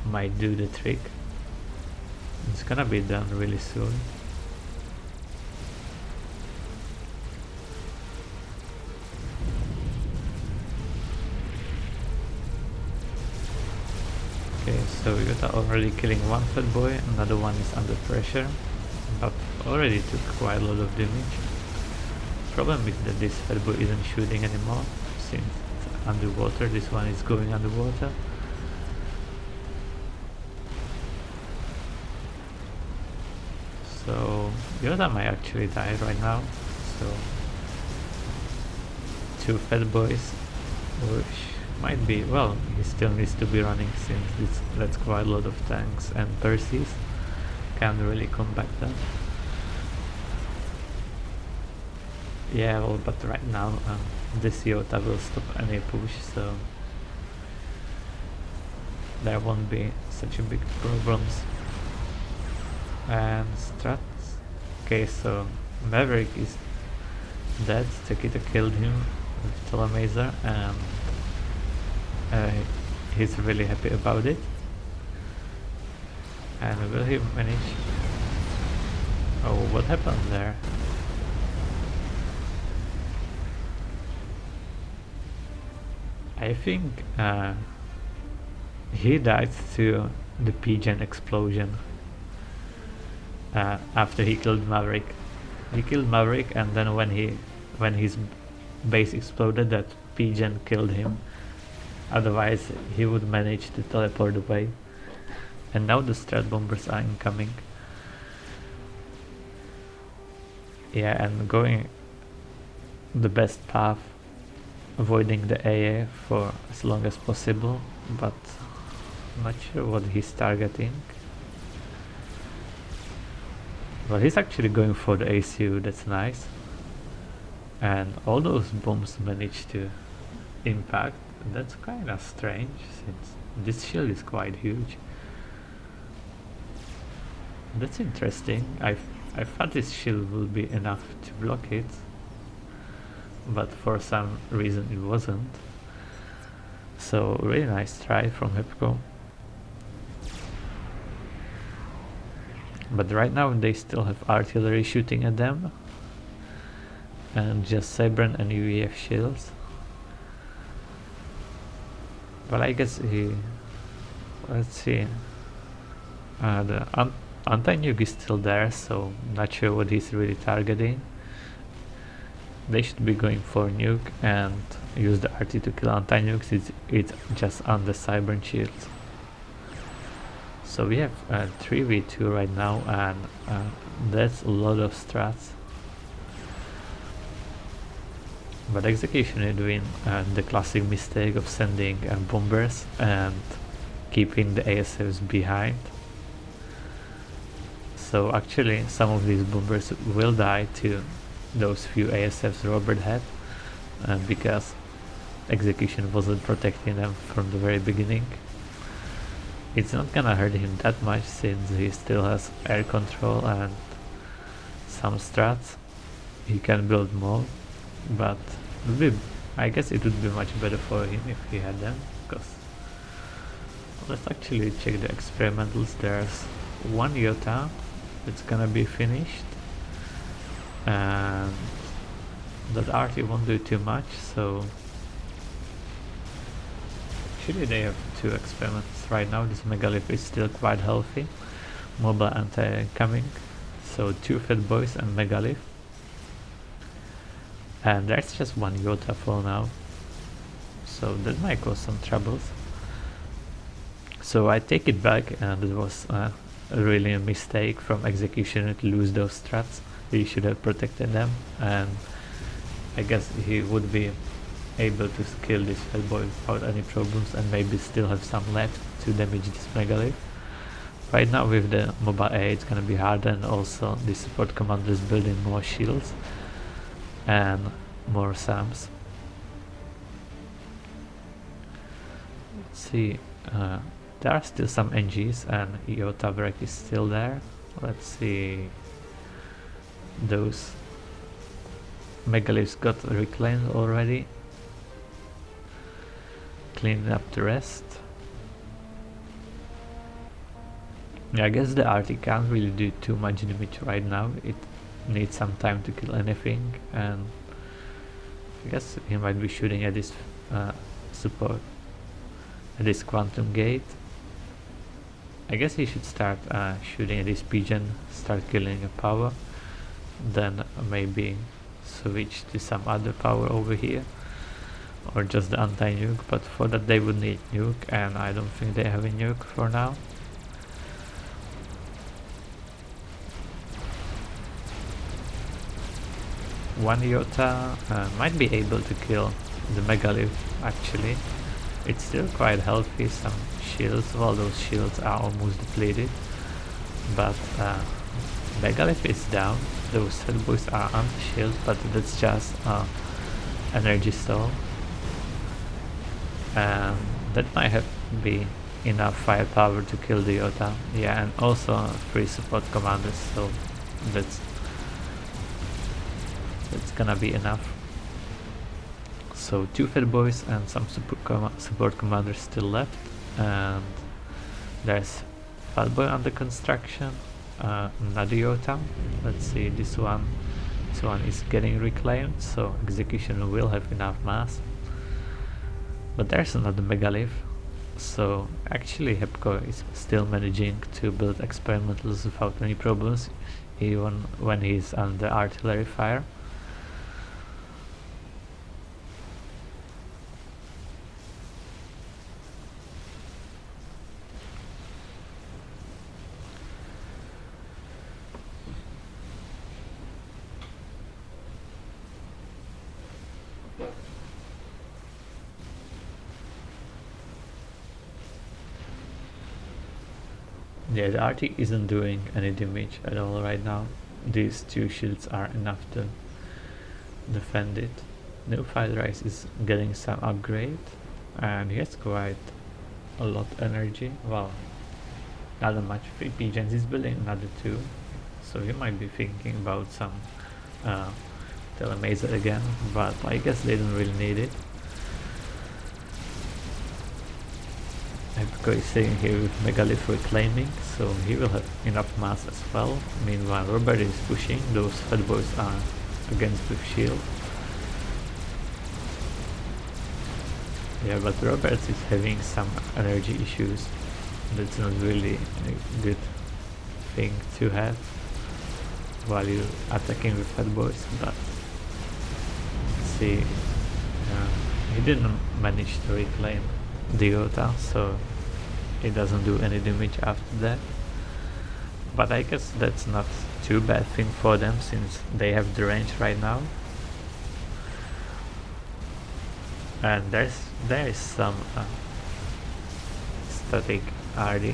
might do the trick. It's gonna be done really soon. Okay, so we got already killing one Fatboy, another one is under pressure, but already took quite a lot of damage. Problem is that this Fatboy isn't shooting anymore, since underwater. This one is going underwater. So Yoda might actually die right now. So 2 Fatboys, which might be, well, he still needs to be running, since that's quite a lot of tanks and Perseus. Can't really combat that. Yeah, well, but right now this Yota will stop any push, so there won't be such a big problems. And strats. Okay, so Maverick is dead. Takita killed him with Telemazer, and he's really happy about it. And will he manage? Oh, what happened there? I think he died to the P-Gen explosion after he killed Maverick. He killed Maverick, and then when his base exploded, that P-Gen killed him. Otherwise, he would manage to teleport away. And now the strat bombers are incoming. Yeah, and going the best path, avoiding the AA for as long as possible, but I'm not sure what he's targeting. Well, he's actually going for the ACU, that's nice. And all those bombs managed to impact. That's kinda strange, since this shield is quite huge. That's interesting. I thought this shield would be enough to block it, but for some reason it wasn't. So really nice try from Hepco. But right now they still have artillery shooting at them, and just Sabren and UEF shields. But I guess let's see, the anti-nuke is still there, so not sure what he's really targeting. They should be going for nuke and use the RT to kill anti-nukes. It's just on the Cybern shields. So we have 3v2 right now, and that's a lot of strats. But Execution is doing the classic mistake of sending bombers and keeping the ASFs behind. So actually some of these bombers will die to those few ASFs Robert had, because Execution wasn't protecting them from the very beginning. It's not gonna hurt him that much since he still has air control and some strats. He can build more, but I guess it would be much better for him if he had them, because let's actually check the experimentals. There's one Yota that's gonna be finished, and that RT won't do too much, so actually they have two experiments right now. This Megalith is still quite healthy, mobile anti-coming, so two Fatboys and Megalith. And there's just one Yota for now, so that might cause some troubles. So I take it back, and it was really a mistake from Executioner to lose those strats. He should have protected them, and I guess he would be able to kill this Fatboy without any problems, and maybe still have some left to damage this Megalith. Right now with the mobile A it's gonna be harder, and also the support commander is building more shields and more SAMs. Let's see, there are still some NGs, and Yota Vrek is still there. Let's see, those Megaliths got reclaimed already. Cleaning up the rest. Yeah, I guess the RT can't really do too much damage right now. It needs some time to kill anything, and I guess he might be shooting at this support, at this quantum gate. I guess he should start shooting at this pigeon, start killing a power, then maybe switch to some other power over here, or just the anti-nuke, but for that they would need nuke, and I don't think they have a nuke for now. One Yota might be able to kill the Megalith actually. It's still quite healthy, some shields, well those shields are almost depleted, but Megalith is down, those Fatboys are on the shield, but that's just energy stall. And that might have be enough firepower to kill the Yota. Yeah, and also 3 support commanders, so that's gonna be enough. So 2 Fatboys and some support commanders still left, and there's Fatboy under construction, another Yota. Let's see, this one is getting reclaimed, so execution will have enough mass. But there's another Megalith, so actually Hepco is still managing to build experimentals without any problems, even when he's under artillery fire. Yeah, the RT isn't doing any damage at all right now. These 2 shields are enough to defend it. New Fight Rise is getting some upgrade, and he has quite a lot energy. Well, not that much. 3 pigeons, he's building another 2, so he might be thinking about some stalemates again, but I guess they don't really need it. Hepco is staying here with Megalith reclaiming, so he will have enough mass as well. Meanwhile, Robert is pushing, those Fatboys are against with shield. Yeah, but Robert is having some energy issues. That's not really a good thing to have while you're attacking with Fatboys, but let's see, he didn't manage to reclaim the Yota, so it doesn't do any damage after that. But I guess that's not too bad thing for them, since they have the range right now. And there is some static RD,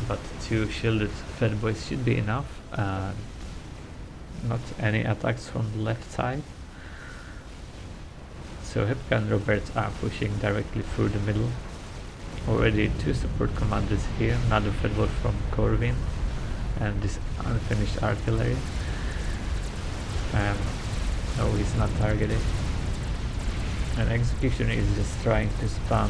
but 2 shielded Fatboys should be enough. Not any attacks from the left side. So Hepka and Robert are pushing directly through the middle. Already 2 support commanders here, another Fatboy from Corvin, and this unfinished artillery. And no, he's not targeted. And Executioner is just trying to spam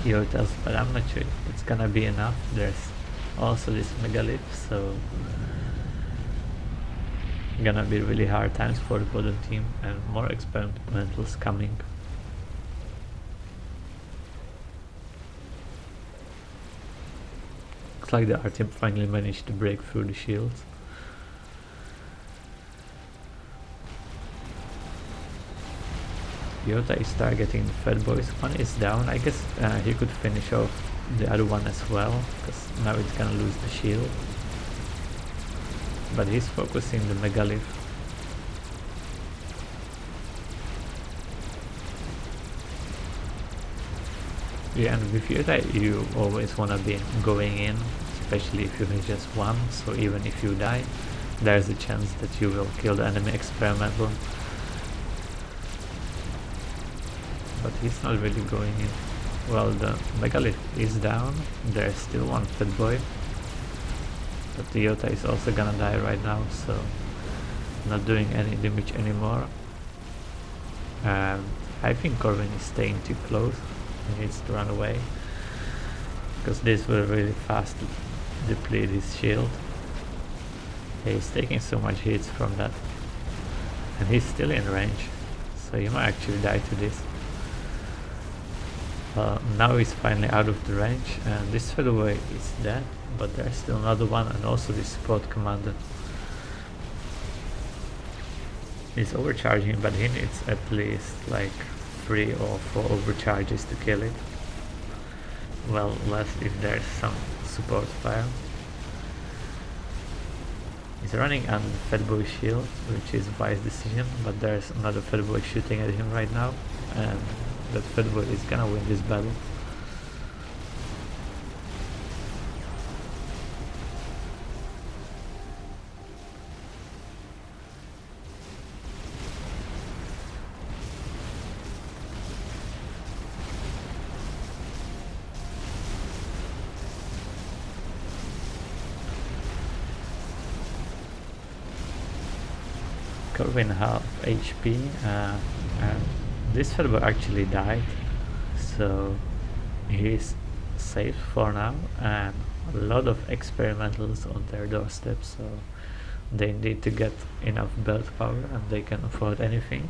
Yotas, but I'm not sure if it's gonna be enough. There's also this Megalith, so gonna be really hard times for the bottom team, and more experimentals coming. Looks like the R team finally managed to break through the shields. Yota is targeting the Fatboys. One is down. I guess he could finish off the other one as well, because now it's gonna lose the shield. But he's focusing the Megalith. Yeah, and with Yota you always wanna be going in, especially if you have just one, so even if you die, there's a chance that you will kill the enemy experimental. But he's not really going in. Well, the Megalith is down, there's still one Fatboy. But the Yota is also gonna die right now, so not doing any damage anymore. And I think Corvin is staying too close. He needs to run away, because this will really fast deplete his shield. He's taking so much hits from that, and he's still in range, so he might actually die to this. Now he's finally out of the range, and this Fatboy is dead, but there's still another one, and also this support commander. He's overcharging, but he needs at least like 3 or 4 overcharges to kill it. Well, less if there's some support fire. He's running on Fatboy shield, which is a wise decision, but there's another Fatboy shooting at him right now, and that Fatboy is gonna win this battle. Corvin half HP, and this Fatboy actually died, so he's safe for now, and a lot of experimentals on their doorstep, so they need to get enough build power and they can afford anything.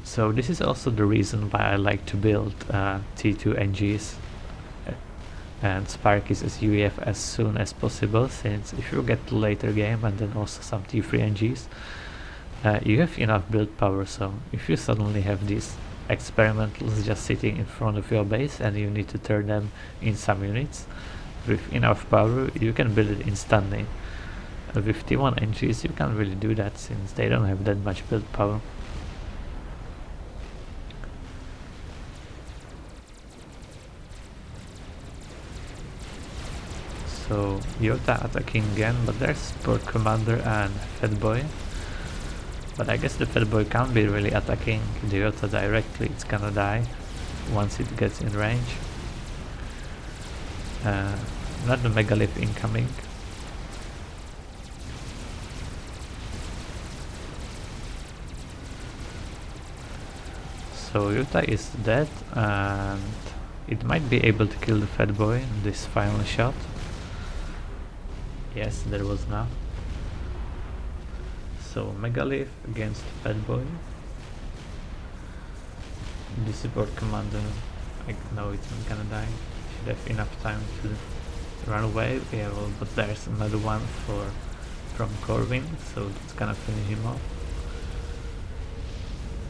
So this is also the reason why I like to build T2 NGs and Sparkies as UEF as soon as possible, since if you get the later game and then also some T3 NGs, you have enough build power. So if you suddenly have these experimentals just sitting in front of your base and you need to turn them in some units with enough power, you can build it instantly. With T1 NGs you can't really do that since they don't have that much build power. So Yota attacking again, but there's Sport Commander and Fatboy. But I guess the Fatboy can't be really attacking the Yota directly, it's gonna die once it gets in range. Not the Megalith incoming. So Yota is dead and it might be able to kill the Fatboy in this final shot. Yes, there was enough. So Megalith against Fatboy. The support commander, I know it's not gonna die. Should have enough time to run away. Yeah, well, but there's another one from Corvin, so it's gonna finish him off.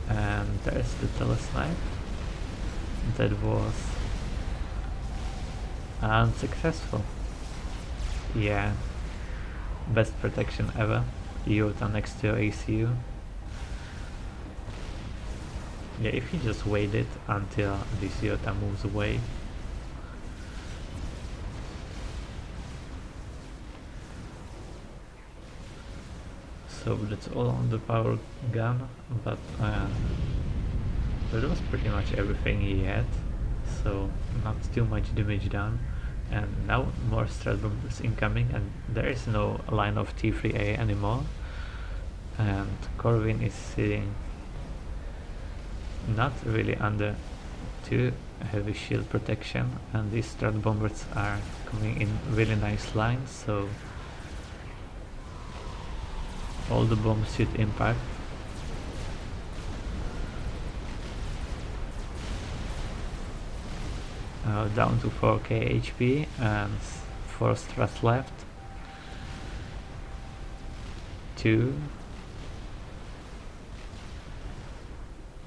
And there's the telesnipe. That was unsuccessful. Yeah, best protection ever. Yota next to ACU. Yeah, if he just waited until this Yota moves away. So that's all on the power gun, but that was pretty much everything he had, so not too much damage done. And now more strat bombers incoming, and there is no line of T3A anymore, and Corvin is sitting not really under too heavy shield protection, and these strat bombers are coming in really nice lines, so all the bombs should impact. Down to 4k HP and 4 strats left. 2.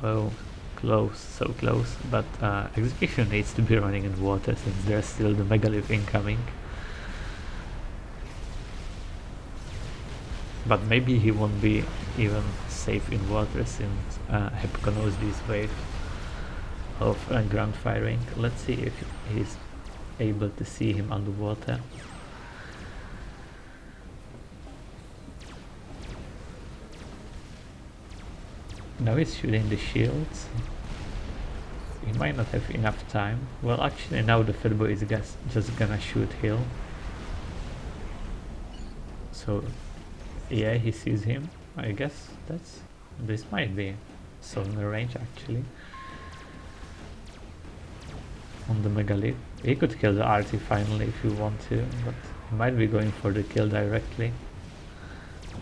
Oh, close, so close, but execution needs to be running in water since there's still the Megalith incoming. But maybe he won't be even safe in water since Hepco knows this wave of ground firing. Let's see if he's able to see him underwater. Now he's shooting the shields. He might not have enough time. Well, actually now the Fatboy is just gonna shoot hill. So yeah, he sees him. I guess this might be sonar range actually. On the Megalith. He could kill the RT finally if you want to, but he might be going for the kill directly.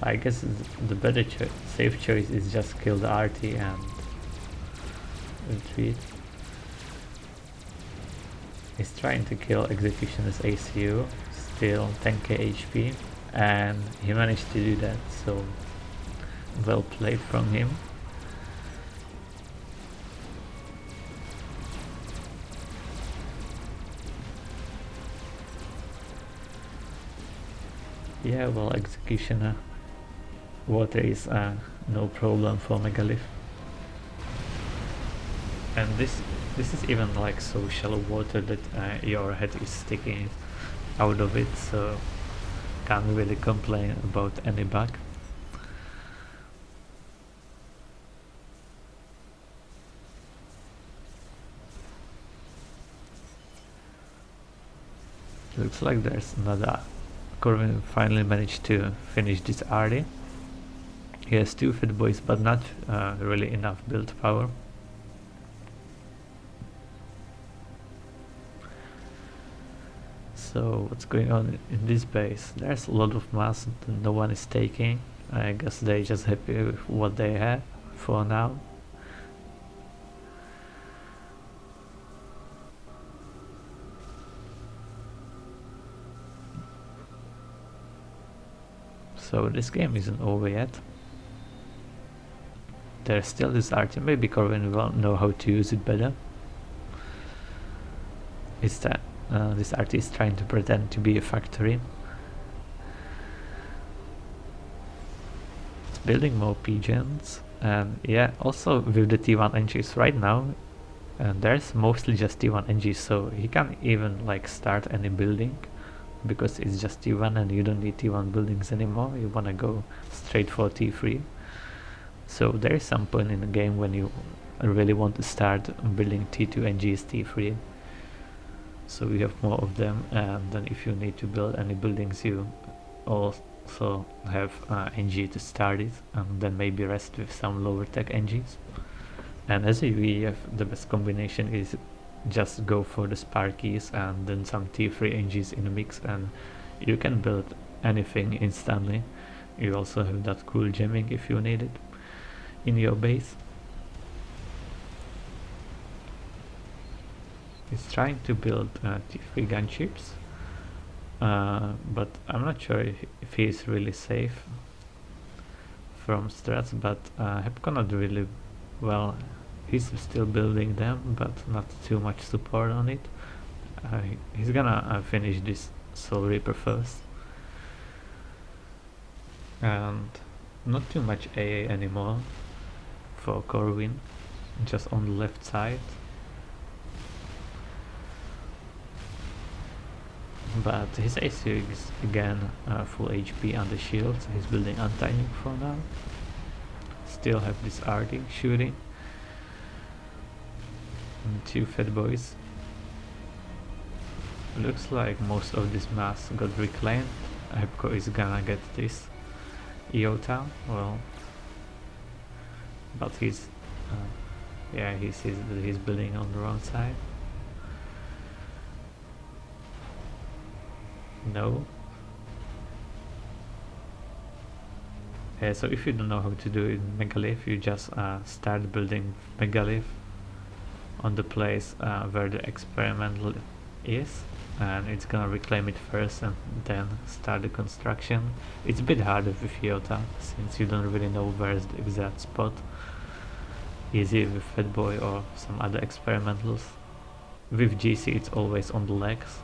I guess the better safe choice is just kill the RT and retreat. He's trying to kill Executioner's ACU, still 10k HP, and he managed to do that, so well played from him. Yeah, well, Executioner water is no problem for Megalith. And this is even like so shallow water that your head is sticking out of it, so can't really complain about any bug. Looks like there's another. Corvin finally managed to finish this RD. He has 2 Fatboys, but not really enough build power. So what's going on in this base? There's a lot of mass that no one is taking. I guess they're just happy with what they have for now. So this game isn't over yet. There's still this art, maybe Corwin will know how to use it better. It's that this artist is trying to pretend to be a factory. It's building more pigeons, and yeah, also with the T1 engines right now, there's mostly just T1 engines, so he can't even like start any building because it's just T1 and you don't need T1 buildings anymore. You wanna go straight for T3. So there is some point in the game when you really want to start building T2 NGs, T3. So you have more of them, and then if you need to build any buildings, you also have NG to start it, and then maybe rest with some lower tech NGs. And as a VF, the best combination is just go for the Sparkies and then some T3 NGs in the mix, and you can build anything instantly. You also have that cool gemming if you need it in your base. He's trying to build T3 gunships, but I'm not sure if he's really safe from strats, but Hepcon not really well. He's still building them, but not too much support on it. He's gonna finish this Soul Reaper first. And not too much AA anymore for Corwin, just on the left side. But his AC is again full HP and the shield, so he's building anti-nuke for now. Still have this RD shooting. And 2 Fatboys. Looks like most of this mass got reclaimed. Hepco is gonna get this Iota, well, but he's yeah, he sees that he's building on the wrong side. No. So if you don't know how to do it in Megalith, you just start building Megalith on the place where the experimental is, and it's gonna reclaim it first and then start the construction. It's a bit harder with Iota since you don't really know where's the exact spot. Easy with Fatboy or some other experimentals. With GC it's always on the legs,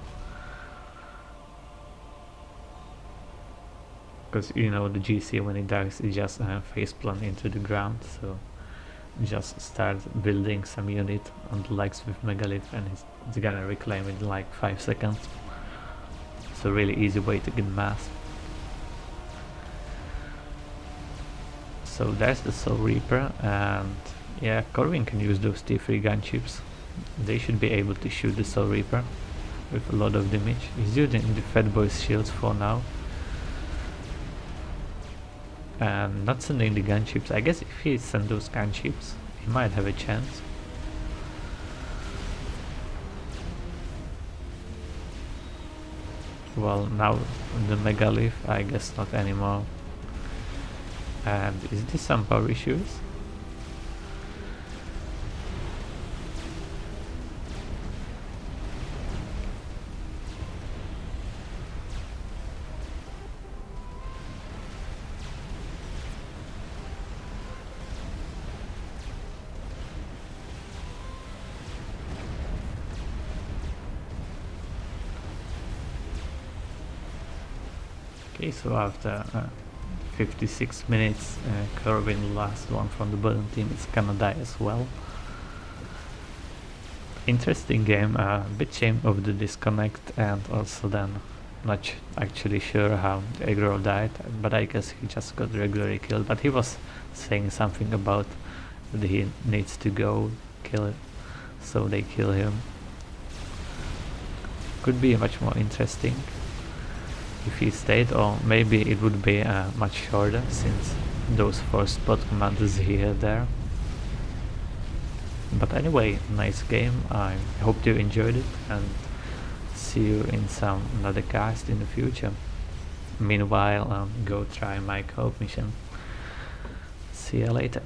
because you know the GC when it dies it just faceplant into the ground, so just start building some unit on the legs with Megalith and it's gonna reclaim it in like 5 seconds. It's a really easy way to get mass. So there's the Soul Reaper, and yeah, Corwin can use those T3 gunships. They should be able to shoot the Soul Reaper with a lot of damage. He's using the Fatboy's shields for now. And not sending the gunships. I guess if he sends those gunships, he might have a chance. Well, now the Megalith, I guess not anymore. And is this some power issues? Okay, so after 56 minutes, Corwin, last one from the bottom team, is gonna die as well. Interesting game, a bit shame of the disconnect, and also then not actually sure how the aggro died, but I guess he just got regularly killed. But he was saying something about that he needs to go kill it, so they kill him. Could be much more interesting if he stayed, or maybe it would be much shorter since those 4 spot commanders here there. But anyway, nice game. I hope you enjoyed it, and see you in some another cast in the future. Meanwhile, go try my co-op mission. See you later.